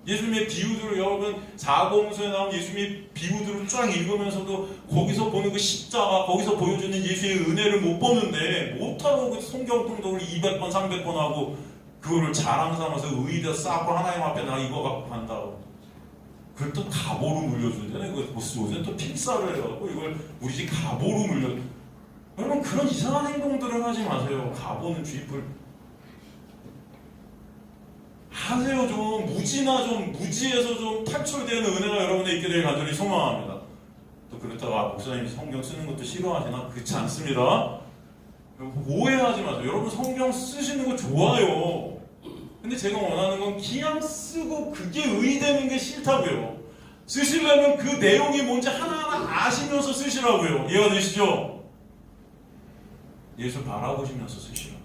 예수님의 비유들을 여러분 사복음서에 나온 예수님의 비유들을 쫙 읽으면서도 거기서 보는 그 십자가, 거기서 보여주는 예수의 은혜를 못 보는데 못하고 그 성경 통독을 200번 300번 하고 그거를 자랑 삼아서 의의다 쌓고 하나님 앞에 나 이거 갖고 간다고 그걸 또 가보로 물려주잖아요. 요새 또 필사를 해갖고 이걸 우리 집 가보로 물려. 여러분 그런 이상한 행동들을 하지 마세요. 가보는 쥐뿔 하세요. 좀 무지나 좀 무지에서 좀 탈출되는 은혜가 여러분에 있게 되길 간절히 소망합니다. 또 그렇다가 목사님이 성경 쓰는 것도 싫어하시나? 그렇지 않습니다. 오해하지 마세요. 여러분 성경 쓰시는 거 좋아요. 근데 제가 원하는 건 그냥 쓰고 그게 의되는 게 싫다고요. 쓰시려면 그 내용이 뭔지 하나하나 아시면서 쓰시라고요. 이해가 되시죠? 예수 바라보시면서 쓰시라고요.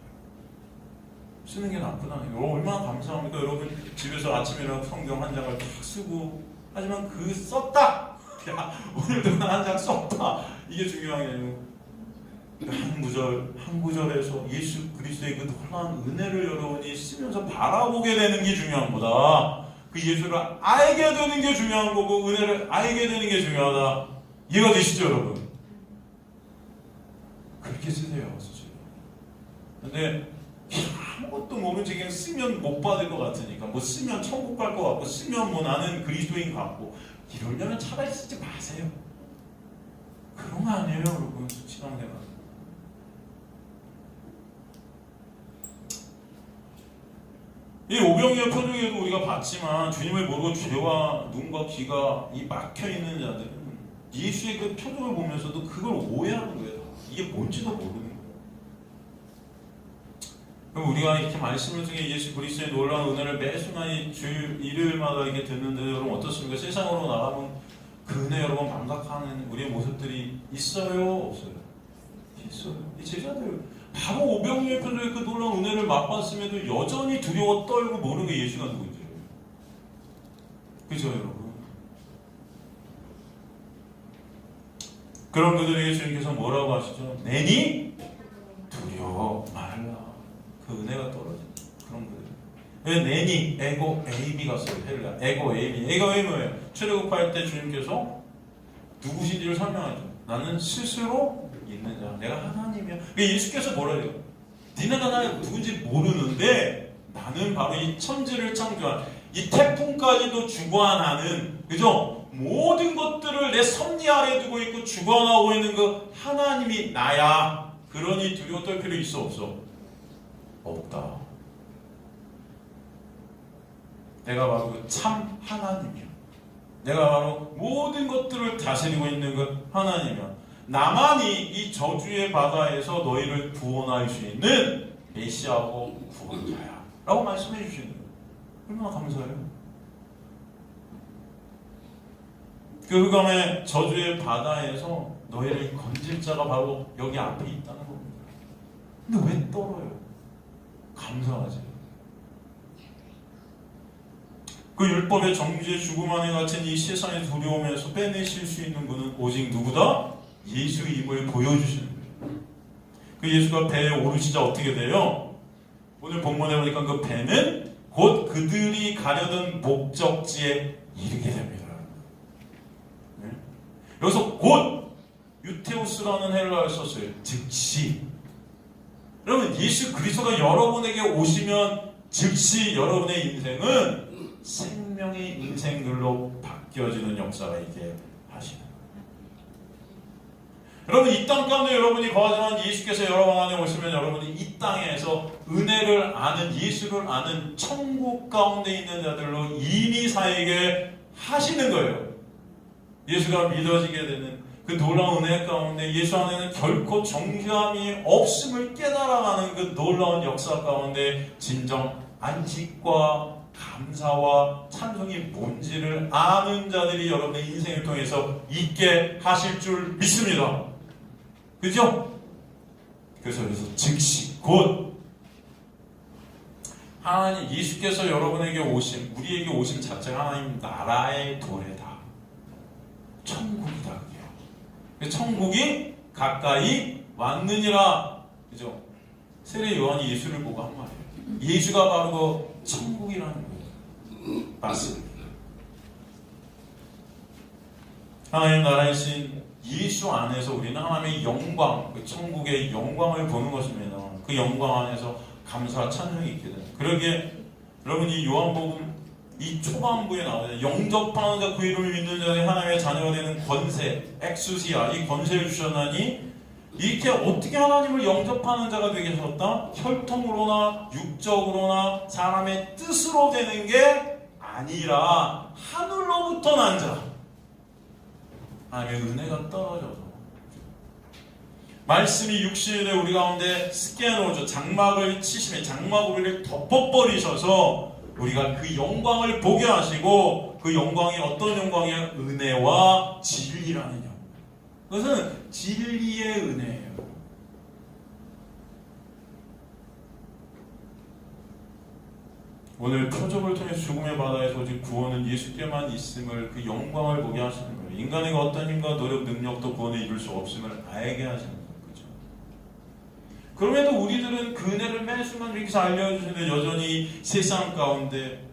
쓰는 게 나쁘다니까요. 얼마나 감사합니까? 여러분 집에서 아침에 성경 한 장을 탁 쓰고, 하지만 그 썼다! 야, 오늘도 한 장 썼다! 이게 중요한 게 아니고 한 구절에서 예수 그리스도의 그 놀라운 은혜를 여러분이 쓰면서 바라보게 되는 게 중요한 거다. 그 예수를 알게 되는 게 중요한 거고 은혜를 알게 되는 게 중요하다. 이해가 되시죠, 여러분? 그렇게 쓰세요. 근데 아무것도 모르지 그냥 쓰면 못 받을 것 같으니까 뭐 쓰면 천국 갈 것 같고 쓰면 뭐 나는 그리스도인 같고 이러려면 차라리 쓰지 마세요. 그런 거 아니에요 여러분. 신앙생활 이 오병이어 표적에도 우리가 봤지만 주님을 모르고 죄와 눈과 귀가 이 막혀있는 자들은 예수의 그 표적을 보면서도 그걸 오해하는 거예요. 이게 뭔지도 모르는 거예요. 그럼 우리가 이렇게 말씀을 통해 예수 그리스도의 놀라운 은혜를 매 순간 주 일요일마다 이렇게 듣는데 여러분 어떻습니까? 세상으로 나가면 그 은혜 여러분 망각하는 우리의 모습들이 있어요? 없어요? 있어요. 이 제자들 바로 오병이어 표적의 그 놀라운 은혜를 맛봤음에도 여전히 두려워 떨고 모르게 예수가 누군지. 그죠 여러분? 그런 그들에게 주님께서 뭐라고 하시죠? 내니 두려워 말라. 그 은혜가 떨어진다. 그런 거예요. 왜 내니 에고 에이미가 써요. 헬라 에고 에이미. 에고 에이미 뭐예요? 출애굽할 때 주님께서 누구신지를 설명하죠. 나는 스스로 있는 자. 내가 하나님이야. 예수께서 뭐라 해요? 니네가 나를 누군지 모르는데 나는 바로 이 천지를 창조한 이 태풍까지도 주관하는 그죠? 모든 것들을 내 섭리 아래 두고 있고 주관하고 있는 그 하나님이 나야. 그러니 두려워 떨 필요 있어 없어? 없다. 내가 바로 그 참 하나님이야. 내가 바로 모든 것들을 다스리고 있는 그 하나님이야. 나만이 이 저주의 바다에서 너희를 구원할 수 있는 메시아고 구원자야 라고 말씀해 주시는 거예요. 얼마나 감사해요. 그 흑암의 저주의 바다에서 너희를 건질 자가 바로 여기 앞에 있다는 겁니다. 근데 왜 떨어요? 감사하지. 그 율법의 정죄 죽음 안에 갇힌 이 세상의 두려움에서 빼내실 수 있는 분은 오직 누구다? 예수임을 보여주시는 거예요. 그 예수가 배에 오르시자 어떻게 돼요? 오늘 본문에 보니까 그 배는 곧 그들이 가려던 목적지에 이르게 됩니다. 네? 여기서 곧 유테우스라는 헬라어를 썼어요. 즉시. 여러분 예수 그리스도가 여러분에게 오시면 즉시 여러분의 인생은 생명의 인생들로 바뀌어지는 역사가 있게 하시는 거예요. 여러분 이 땅 가운데 여러분이 거하지만 예수께서 여러분 안에 오시면 여러분이 이 땅에서 은혜를 아는 예수를 아는 천국 가운데 있는 자들로 이미 살게 하시는 거예요. 예수가 믿어지게 되는 그 놀라운 은혜 가운데 예수 안에는 결코 정죄함이 없음을 깨달아가는 그 놀라운 역사 가운데 진정 안식과 감사와 찬송이 뭔지를 아는 자들이 여러분의 인생을 통해서 있게 하실 줄 믿습니다. 그죠? 그래서 즉시 곧 하나님 예수께서 여러분에게 오심 우리에게 오심 자체가 하나님 나라의 도래다. 천국이다. 그게 천국이 가까이 왔느니라. 그죠? 세례 요한이 예수를 보고 한 말이에요. 예수가 바로 그 천국이라는 거예요. 맞습니다. 하나님 나라이신 예수 안에서 우리는 하나님의 영광, 그 천국의 영광을 보는 것입니다. 그 영광 안에서 감사와 찬송이 있게 됩니다. 그러기에 여러분 이 요한복음 이 초반부에 나와요. 영접하는 자 그 이름을 믿는 자의 하나님의 자녀가 되는 권세, 엑수시아 이 권세를 주셨나니 이렇게 어떻게 하나님을 영접하는 자가 되게 하셨다? 혈통으로나 육적으로나 사람의 뜻으로 되는 게 아니라 하늘로부터 난 자. 하나님의 은혜가 떨어져서 말씀이 육신이 되어 우리 가운데 스케노죠. 장막을 치심에 장막 우리를 덮어버리셔서 우리가 그 영광을 보게 하시고 그 영광이 어떤 영광이에요? 은혜와 진리라는 영광. 그것은 진리의 은혜예요. 오늘 표적을 통해 죽음의 바다에서 오직 구원은 예수께만 있음을 그 영광을 보게 하시는 거예요. 인간의 어떤 힘과 노력, 능력도 구원에 이룰 수 없음을 알게 하시는 거예요. 그렇죠? 그럼에도 우리들은 그 은혜를 매 순간 이렇게 알려주시는데 여전히 세상 가운데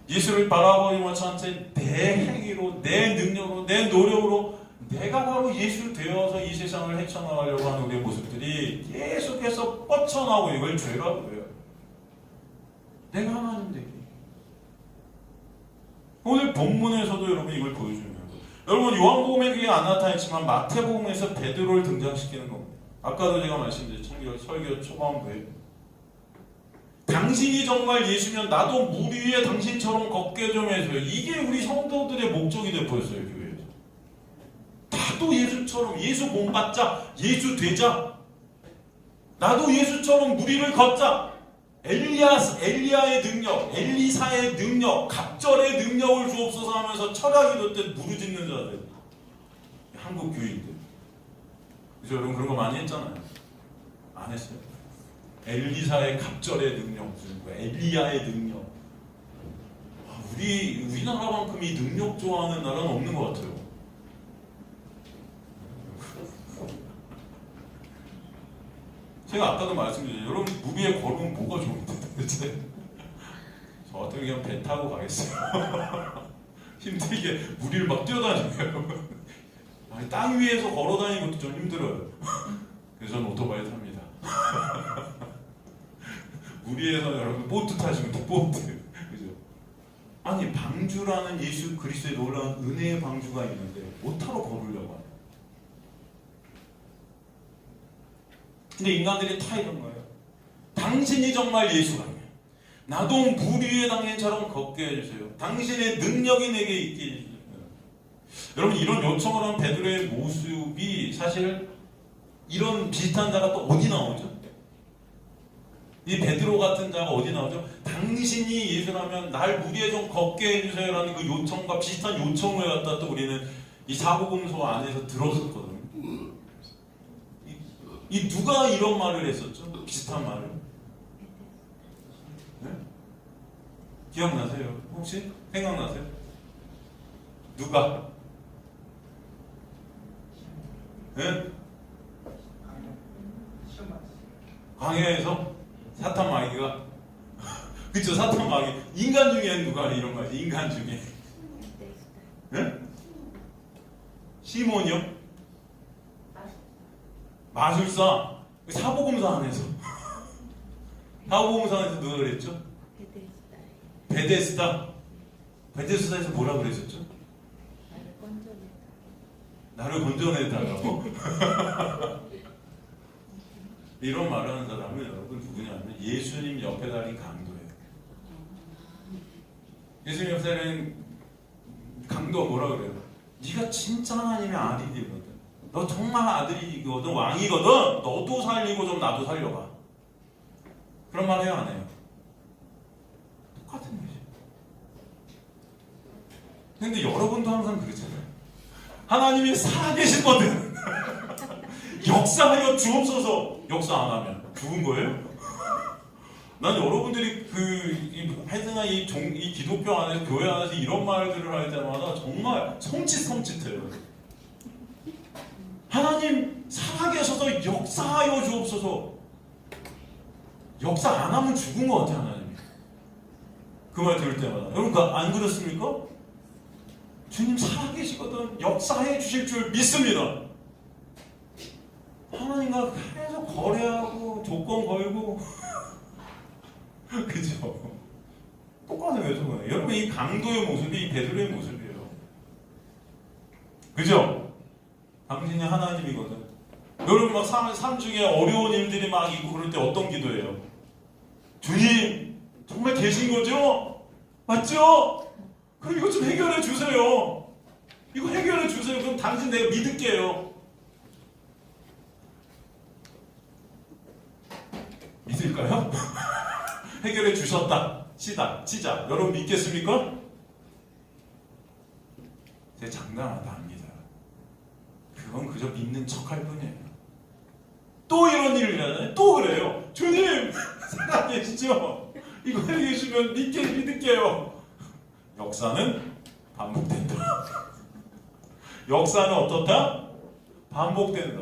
예수를 바라보지 못한 채 내 행위로, 내 능력으로, 내 노력으로 내가 바로 예수 되어서 이 세상을 헤쳐나가려고 하는 우리의 모습들이 계속해서 뻗쳐나오고 이걸 죄라고 해요. 내가 하나님 되기. 오늘 본문에서도 여러분 이걸 보여주는 거예요. 여러분 요한복음에 그게 안 나타났지만 마태복음에서 베드로를 등장시키는 겁니다. 아까도 제가 말씀드린 설교 초반부에 당신이 정말 예수면 나도 물 위에 당신처럼 걷게 좀 해줘요. 이게 우리 성도들의 목적이 되어버렸어요. 교회에서. 나도 예수처럼 예수 본받자. 예수 되자. 나도 예수처럼 물 위를 걷자. 엘리야의 능력, 엘리사의 능력, 갑절의 능력을 주옵소서 하면서 철학기도 때 무르짓는 자들. 한국 교인들. 그래서 여러분 그런 거 많이 했잖아요. 안 했어요? 엘리사의 갑절의 능력, 무슨 거야? 엘리야의 능력. 우리나라만큼 이 능력 좋아하는 나라는 없는 것 같아요. 제가 아까도 말씀드렸죠. 여러분 물 위에 걸으면 뭐가 좋은데 도대체? 저 같은 경우는 배 타고 가겠어요. 힘들게 물 위를 막 뛰어다니고요. 아니, 땅 위에서 걸어다니는 것도 좀 힘들어요. 그래서 저는 오토바이 탑니다. 물 위에서 여러분 보트 타시면 또 보트. 그죠? 아니 방주라는 예수 그리스도의 놀라운 은혜의 방주가 있는데 못 타러 걸으려고 하네. 근데 인간들이 다 이런 거예요. 당신이 정말 예수라면 나도 물 위에 당신처럼 걷게 해주세요. 당신의 능력이 내게 있게 해주세요. 여러분 이런 요청을 한 베드로의 모습이 사실 이런 비슷한 자가 또 어디 나오죠? 이 베드로 같은 자가 어디 나오죠? 당신이 예수라면 날 물 위에 좀 걷게 해주세요 라는 그 요청과 비슷한 요청을 갖다 또 우리는 이 사복음서 안에서 들었었거든요. 이 누가 이런 말을 했었죠? 비슷한 말을. 네? 기억나세요? 혹시? 생각나세요? 누가? 네? 광야에서 사탄 마귀가 그쵸? 사탄 마귀. 인간 중에 누가 이런 말이지? 인간 중에. 네? 시몬이요? 마술사. 사복음서 안에서. 사복음서 안에서 누가 그랬죠? 베데스다. 베데스다에서 뭐라 그랬었죠? 나를 건져내달라고. 이런 말을 하는 사람은 여러분 누구냐면 예수님 옆에 달린 강도예요. 예수님 옆에 달린 강도가 뭐라 그래요? 네가 진짜 하나님의 아들이거든. 너 정말 아들이거든, 왕이거든. 너도 살리고 좀 나도 살려봐. 그런 말 해요, 안 해요? 똑같은 거지. 근데 여러분도 항상 그러잖아요. 하나님이 살아계시거든. 역사하여 주옵소서. 역사 안 하면 죽은 거예요? 난 여러분들이 하여튼간 이 기독교 안에서 교회 안에서 이런 말들을 할 때마다 정말 섬찟해요. 하나님 살아계셔서 역사하여 주옵소서. 역사 안 하면 죽은 것 같아요, 하나님이. 그 말 들을 때마다. 여러분 안 그렇습니까? 주님 살아계시거든 역사해 주실 줄 믿습니다. 하나님과 계속 거래하고 조건 걸고 그죠? 똑같은 거죠. 여러분 이 강도의 모습이 이 베드로의 모습이에요. 그죠? 당신이 하나님이거든. 여러분 막 삶 중에 어려운 일들이 막 있고 그럴 때 어떤 기도예요? 주님 정말 계신 거죠? 맞죠? 그럼 이거 좀 해결해 주세요. 이거 해결해 주세요. 그럼 당신 내가 믿을게요. 믿을까요? 해결해 주셨다. 치자. 여러분 믿겠습니까? 제 장난하다 합니다. 그건 그저 믿는 척할 뿐이에요. 또 이런 일을 하잖아요. 또 그래요. 주님 살아계시죠? 이거 해결해 주시면 믿을게요. 역사는 반복된다. 역사는 어떻다? 반복된다.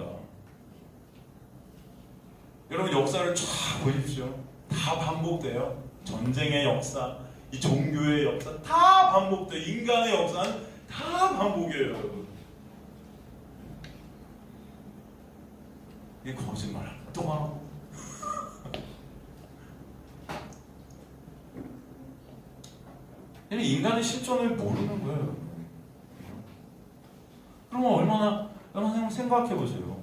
여러분 역사를 쫙 보십시오. 다 반복돼요. 전쟁의 역사, 이 종교의 역사 다 반복돼요. 인간의 역사는 다 반복이에요, 여러분. 이게 거짓말 또 하고. 인간의 실존을 모르는 거예요. 그러면 얼마나 생각해 보세요.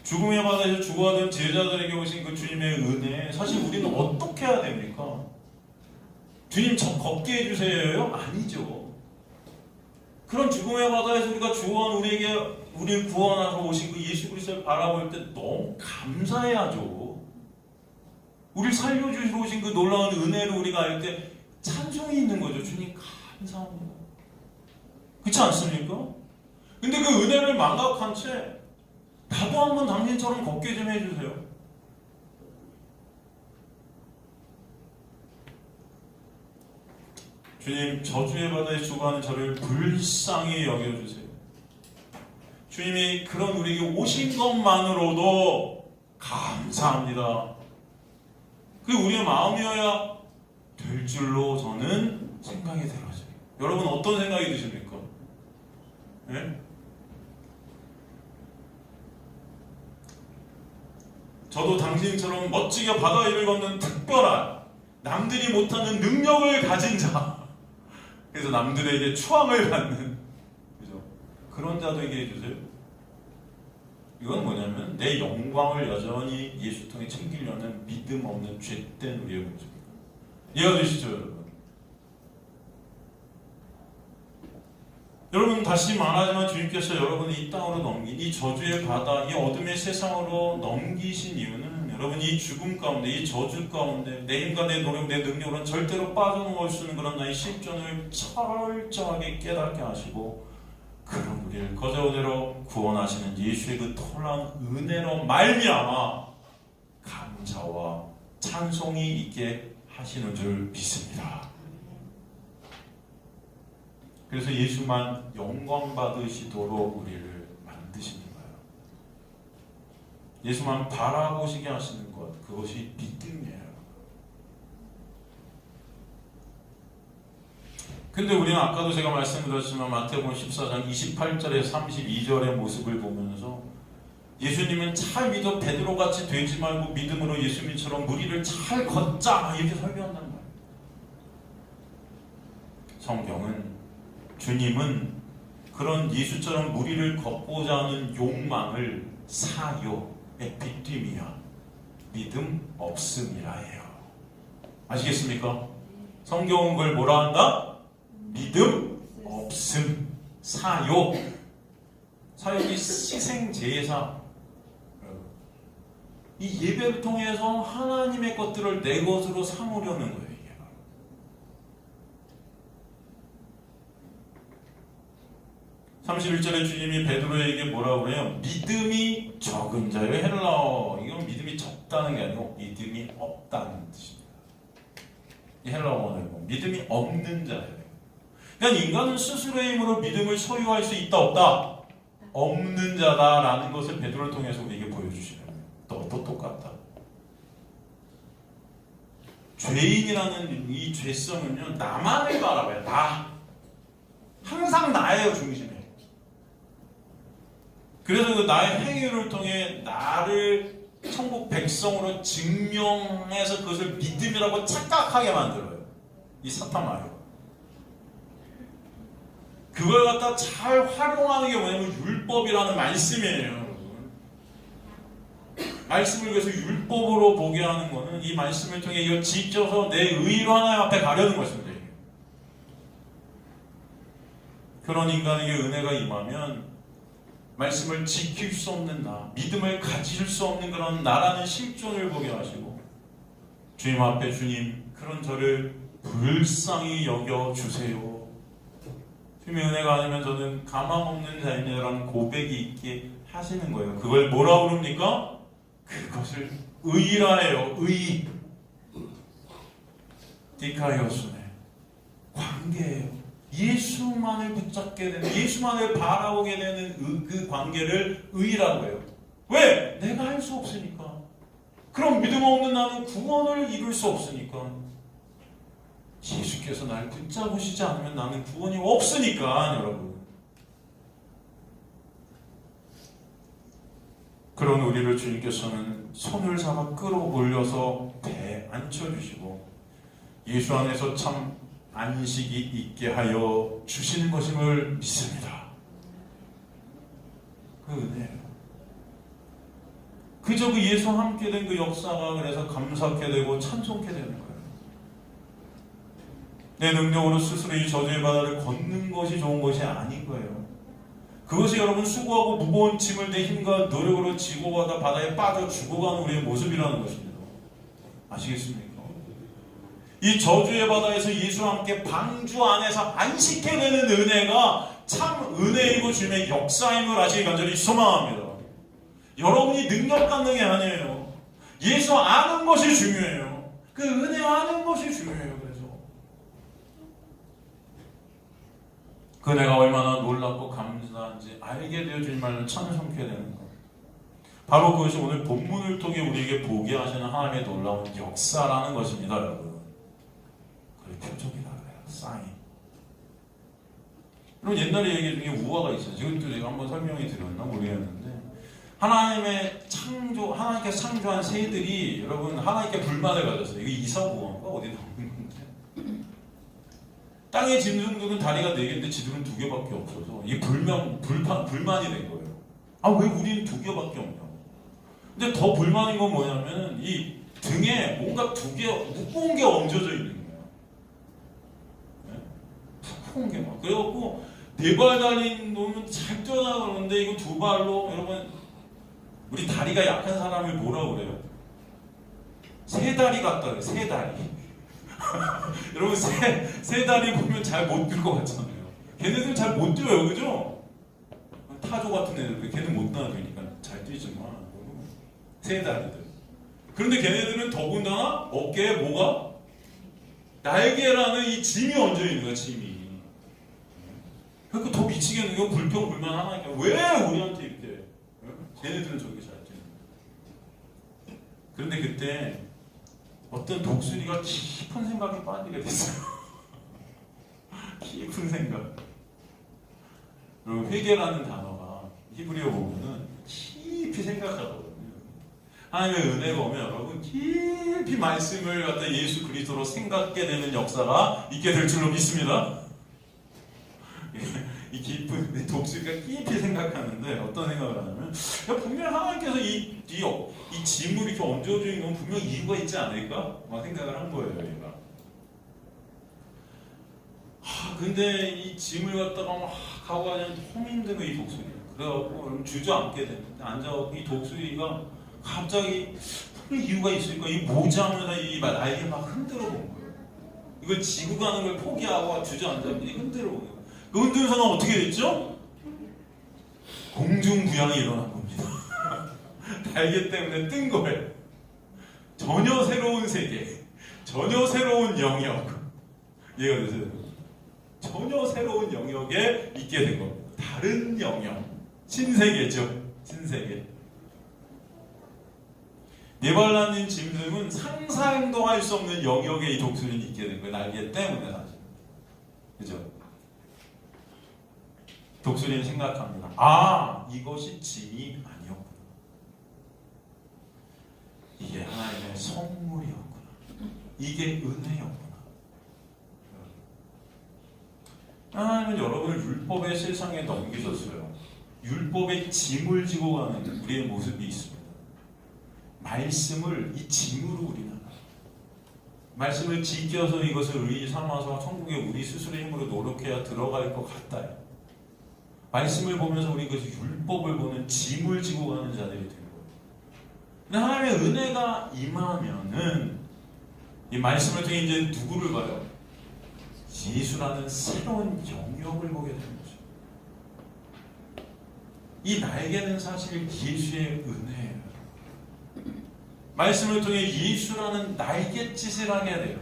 죽음의 바다에서 죽어가던 제자들에게 오신 그 주님의 은혜, 사실 우리는 어떻게 해야 됩니까? 주님 저 걷게 해주세요? 아니죠. 그런 죽음의 바다에서 우리가 죽어간 우리를 구원하러 오신 그 예수 그리스도를 바라볼 때 너무 감사해야죠. 우리를 살려주시러 오신 그 놀라운 은혜를 우리가 알 때 찬송이 있는 거죠. 주님 감사합니다. 그렇지 않습니까? 근데 그 은혜를 망각한 채 나도 한번 당신처럼 걷게 좀 해주세요. 주님, 저주의 바다에 죽어가는 저를 불쌍히 여겨주세요. 주님이 그런 우리에게 오신 것만으로도 감사합니다. 그게 우리의 마음이어야 될 줄로 저는 생각이 들어져요. 여러분 어떤 생각이 드십니까? 네? 저도 당신처럼 멋지게 바다 위를 걷는 특별한 남들이 못하는 능력을 가진 자, 그래서 남들에게 추앙을 받는, 그죠? 그런 자들에게 해주세요. 이건 뭐냐면 내 영광을 여전히 예수 통해 챙기려는 믿음 없는 죄된 우리의 모습입니다. 이해가 되시죠, 여러분? 여러분 다시 말하지만 주님께서 여러분을 이 땅으로 넘긴 이 저주의 바다, 이 어둠의 세상으로 넘기신 이유는 여러분 이 죽음 가운데, 이 저주 가운데 내 힘과 내 노력, 내 능력으로는 절대로 빠져나올 수 없는 그런 나의 실존을 철저하게 깨닫게 하시고 그런 우리를 거저대로 구원하시는 예수의 그 놀라운 은혜로 말미암아 감사와 찬송이 있게 하시는 줄 믿습니다. 그래서 예수만 영광 받으시도록 우리를 만드시는 거예요. 예수만 바라보시게 하시는 것, 그것이 믿음이에요. 근데 우리는 아까도 제가 말씀드렸지만 마태복음 14장 28절에 32절의 모습을 보면서 예수님은 잘 믿어 베드로같이 되지 말고 믿음으로 예수님처럼 무리를 잘 걷자 이렇게 설교한단 말이에요. 성경은 주님은 그런 예수처럼 무리를 걷고자 하는 욕망을 사요, 에피티미아, 믿음 없음이라 해요. 아시겠습니까? 성경은 그걸 뭐라 한다? 믿음 없음, 사요. 사역이 희생제사. 이 예배를 통해서 하나님의 것들을 내 것으로 삼으려는 거예요. 31절에 주님이 베드로에게 뭐라고 그래요? 믿음이 적은 자예요. 헬라어. 이건 믿음이 적다는 게 아니고 믿음이 없다는 뜻입니다. 이 헬라어는 믿음이 없는 자예요. 그러니까 인간은 스스로의 힘으로 믿음을 소유할 수 있다 없다? 없는 자다라는 것을 베드로를 통해서 우리에게 보여주시는 거예요. 또 똑같다. 죄인이라는 이 죄성은요, 나만을 바라봐요. 나. 항상 나예요, 중심에. 그래서 그 나의 행위를 통해 나를 천국 백성으로 증명해서 그것을 믿음이라고 착각하게 만들어요. 이 사탄 말이에요. 그걸 갖다 잘 활용하는 게 뭐냐면 율법이라는 말씀이에요, 여러분. 말씀을 그래서 율법으로 보게 하는 거는 이 말씀을 통해 이걸 지켜서 내 의로 하나님 앞에 가려는 것입니다. 그런 인간에게 은혜가 임하면 말씀을 지킬 수 없는 나, 믿음을 가질 수 없는 그런 나라는 실존을 보게 하시고 주님 앞에 주님 그런 저를 불쌍히 여겨주세요. 주님의 은혜가 아니면 저는 가망 없는 자이네라는 고백이 있게 하시는 거예요. 그걸 뭐라고 그럽니까? 그것을 의라 해요. 의. 디카이오스네. 관계예요. 예수만을 붙잡게 되는, 예수만을 바라보게 되는 그 관계를 의라고 해요. 왜? 내가 할 수 없으니까. 그럼 믿음 없는 나는 구원을 이룰 수 없으니까. 예수께서 나를 붙잡으시지 않으면 나는 구원이 없으니까, 여러분. 그런 우리를 주님께서는 손을 잡아 끌어올려서 배에 앉혀주시고 예수 안에서 참 안식이 있게 하여 주시는 것임을 믿습니다. 그 은혜예요. 그저 그 예수와 함께 된 그 역사가 그래서 감사케 되고 찬송케 되는 거예요. 내 능력으로 스스로 이 저주의 바다를 걷는 것이 좋은 것이 아닌 거예요. 그것이 여러분 수고하고 무거운 짐을 내 힘과 노력으로 지고 가다 바다에 빠져 죽어가는 우리의 모습이라는 것입니다. 아시겠습니까? 이 저주의 바다에서 예수와 함께 방주 안에서 안식해 되는 은혜가 참 은혜이고 주님의 역사임을 아시기 간절히 소망합니다. 여러분이 능력 갖는 게 아니에요. 예수 아는 것이 중요해요. 그 은혜 아는 것이 중요해요. 그래서 그 은혜가 얼마나 놀랍고 감사한지 알게 되어 주님만을 찬송케 되는 것. 바로 그것이 오늘 본문을 통해 우리에게 보게 하시는 하나님의 놀라운 역사라는 것입니다, 여러분. 그게 표적이다 그래요. 사인. 그럼 옛날에 얘기 중에 우화가 있어요. 지금도 제가 한번 설명해 드렸나 모르겠는데 하나님의 창조, 하나님께 창조한 새들이 여러분 하나님께 불만을 가졌어요. 이거 이사우화인가 어디 나오는 건데 땅의 짐승들은 다리가 4개인데 지들은 2개밖에 없어서 이게 불만이 된 거예요. 아, 왜 우리는 2개밖에 없냐? 근데 더 불만인 건 뭐냐면 이 등에 뭔가 2개 무거운 게 얹어져 있는 거예요. 네? 무거운 게 막. 그래갖고 4발 달린 놈은 잘 뛰어나가는데 이거 2발로 여러분 우리 다리가 약한 사람을 뭐라고 그래요? 세 다리 같다 그래요. 세 다리. 여러분 세 다리 보면 잘 못 뛸 것 같잖아요. 걔네들 잘 못 뛰어요, 그죠? 타조 같은 애들 걔는 못 나가니까 잘 뛰지만 세 다리들. 그런데 걔네들은 더군다나 어깨에 뭐가? 날개라는 이 짐이 얹어 있는 거야, 짐이. 그러니까 더 미치겠는 게 불평불만 하나니까 왜 우리한테 이렇게? 걔네들은 저렇게 잘 뛰는 거야. 그런데 그때 어떤 독수리가 깊은 생각에 빠지게 됐어요. 깊은 생각. 그리고 회개라는 단어가 히브리어 보면은 깊이 생각하거든요. 하나님의 은혜가 오면 여러분 깊이 말씀을 갖다 예수 그리스도로 생각하게 되는 역사가 있게 될 줄로 믿습니다. 이 깊은 독수리가 깊이 생각하는데 어떤 생각을 하냐면 분명 하나님께서 이 짐을 이렇게 얹어주는 건 분명 이유가 있지 않을까? 막 생각을 한 거예요, 얘가. 근데 이 짐을 갖다가 막 가고 가자니 너무 힘든 거이 독수리. 그래갖고 주저앉게 되는데 앉아갖고 이 독수리가 갑자기 분명 이유가 있으니까 이 모자면서 이 날개 막 흔들어 본 거예요. 이걸 지고 가는 걸 포기하고 주저앉아 흔들어 본 거예요. 그 흔든 순간 어떻게 됐죠? 공중부양이 일어난 겁니다. 날개 때문에 뜬 거예요. 전혀 새로운 세계, 전혀 새로운 영역. 이해가 되세요? 전혀 새로운 영역에 있게 된 겁니다. 다른 영역, 신세계죠. 신세계. 네발란인 짐승은 상상도 할 수 없는 영역에 이 독수리는 있게 된 거예요. 날개 때문에 사실. 그죠? 독수리는 생각합니다. 아, 이것이 짐이 아니었구나. 이게 하나님의 선물이었구나. 이게 은혜였구나. 하나님은 여러분을 율법의 세상에 넘기셨어요. 율법의 짐을 지고 가는 우리의 모습이 있습니다. 말씀을 이 짐으로 우리는 말씀을 지켜서 이것을 의의 삼아서 천국에 우리 스스로의 힘으로 노력해야 들어갈 것 같아요. 말씀을 보면서 우리 그것이 율법을 보는 짐을 지고 가는 자들이 된 거예요. 근데 하나님의 은혜가 임하면은 이 말씀을 통해 이제 누구를 봐요? 예수라는 새로운 영역을 보게 되는 거죠. 이 날개는 사실 예수의 은혜예요. 말씀을 통해 예수라는 날갯짓을 하게 돼요.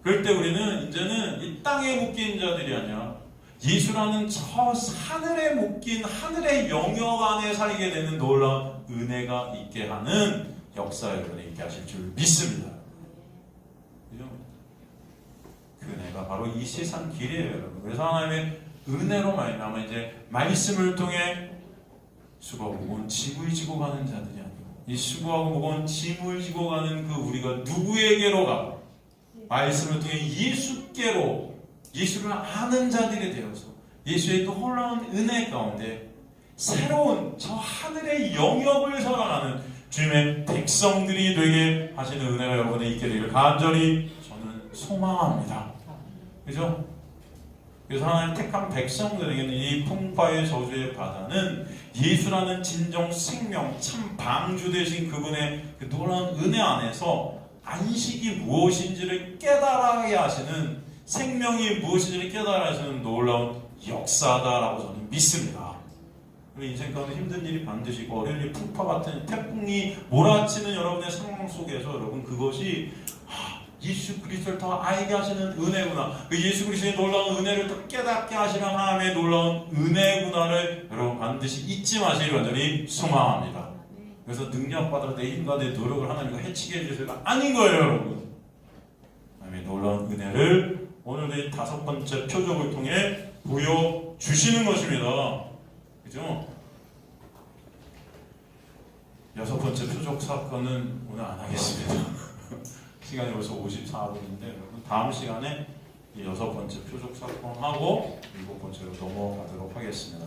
그럴 때 우리는 이제는 이 땅에 묶인 자들이 아니라 예수라는 저 하늘에 묶인 하늘의 영역 안에 살게 되는 놀라운 은혜가 있게 하는 역사 여러분이 있게 하실 줄 믿습니다. 그죠? 그 은혜가 바로 이 세상 길이에요, 여러분. 그래서 하나님의 은혜로 말미암아 이제 말씀을 통해 수고하고 무거운 짐을 지고 가는 자들이 아니고 이 수고하고 무거운 짐을 지고 가는 그 우리가 누구에게로 가? 말씀을 통해 예수께로 예수를 아는 자들이 되어서 예수의 놀라운 은혜 가운데 새로운 저 하늘의 영역을 살아가는 주님의 백성들이 되게 하시는 은혜가 여러분에 있게 되기를 간절히 저는 소망합니다. 그죠? 그래서 하나님 택한 백성들에게는 이 풍파의 저주의 바다는 예수라는 진정 생명, 참 방주 되신 그분의 그 놀라운 은혜 안에서 안식이 무엇인지를 깨달아게 하시는, 생명이 무엇인지를 깨달아 하시는 놀라운 역사다라고 저는 믿습니다. 우리 인생 가운데 힘든 일이 반드시 있고 어려운 일, 풍파 같은 태풍이 몰아치는 여러분의 상황 속에서 여러분 그것이 예수 그리스도를 더 알게 하시는 은혜구나, 그 예수 그리스도의 놀라운 은혜를 더 깨닫게 하시는 하나님의 놀라운 은혜구나를 여러분 반드시 잊지 마시길 완전히 소망합니다. 그래서 능력받아 내 힘과 내 노력을 하나님과 해치게 해주세요가 아닌 거예요, 여러분. 하나님의 놀라운 은혜를 오늘의 5번째 표적을 통해 보여주시는 것입니다. 그죠? 6번째 표적 사건은 오늘 안 하겠습니다. 시간이 벌써 54분인데 여러분 다음 시간에 이 6번째 표적 사건하고 7번째로 넘어가도록 하겠습니다.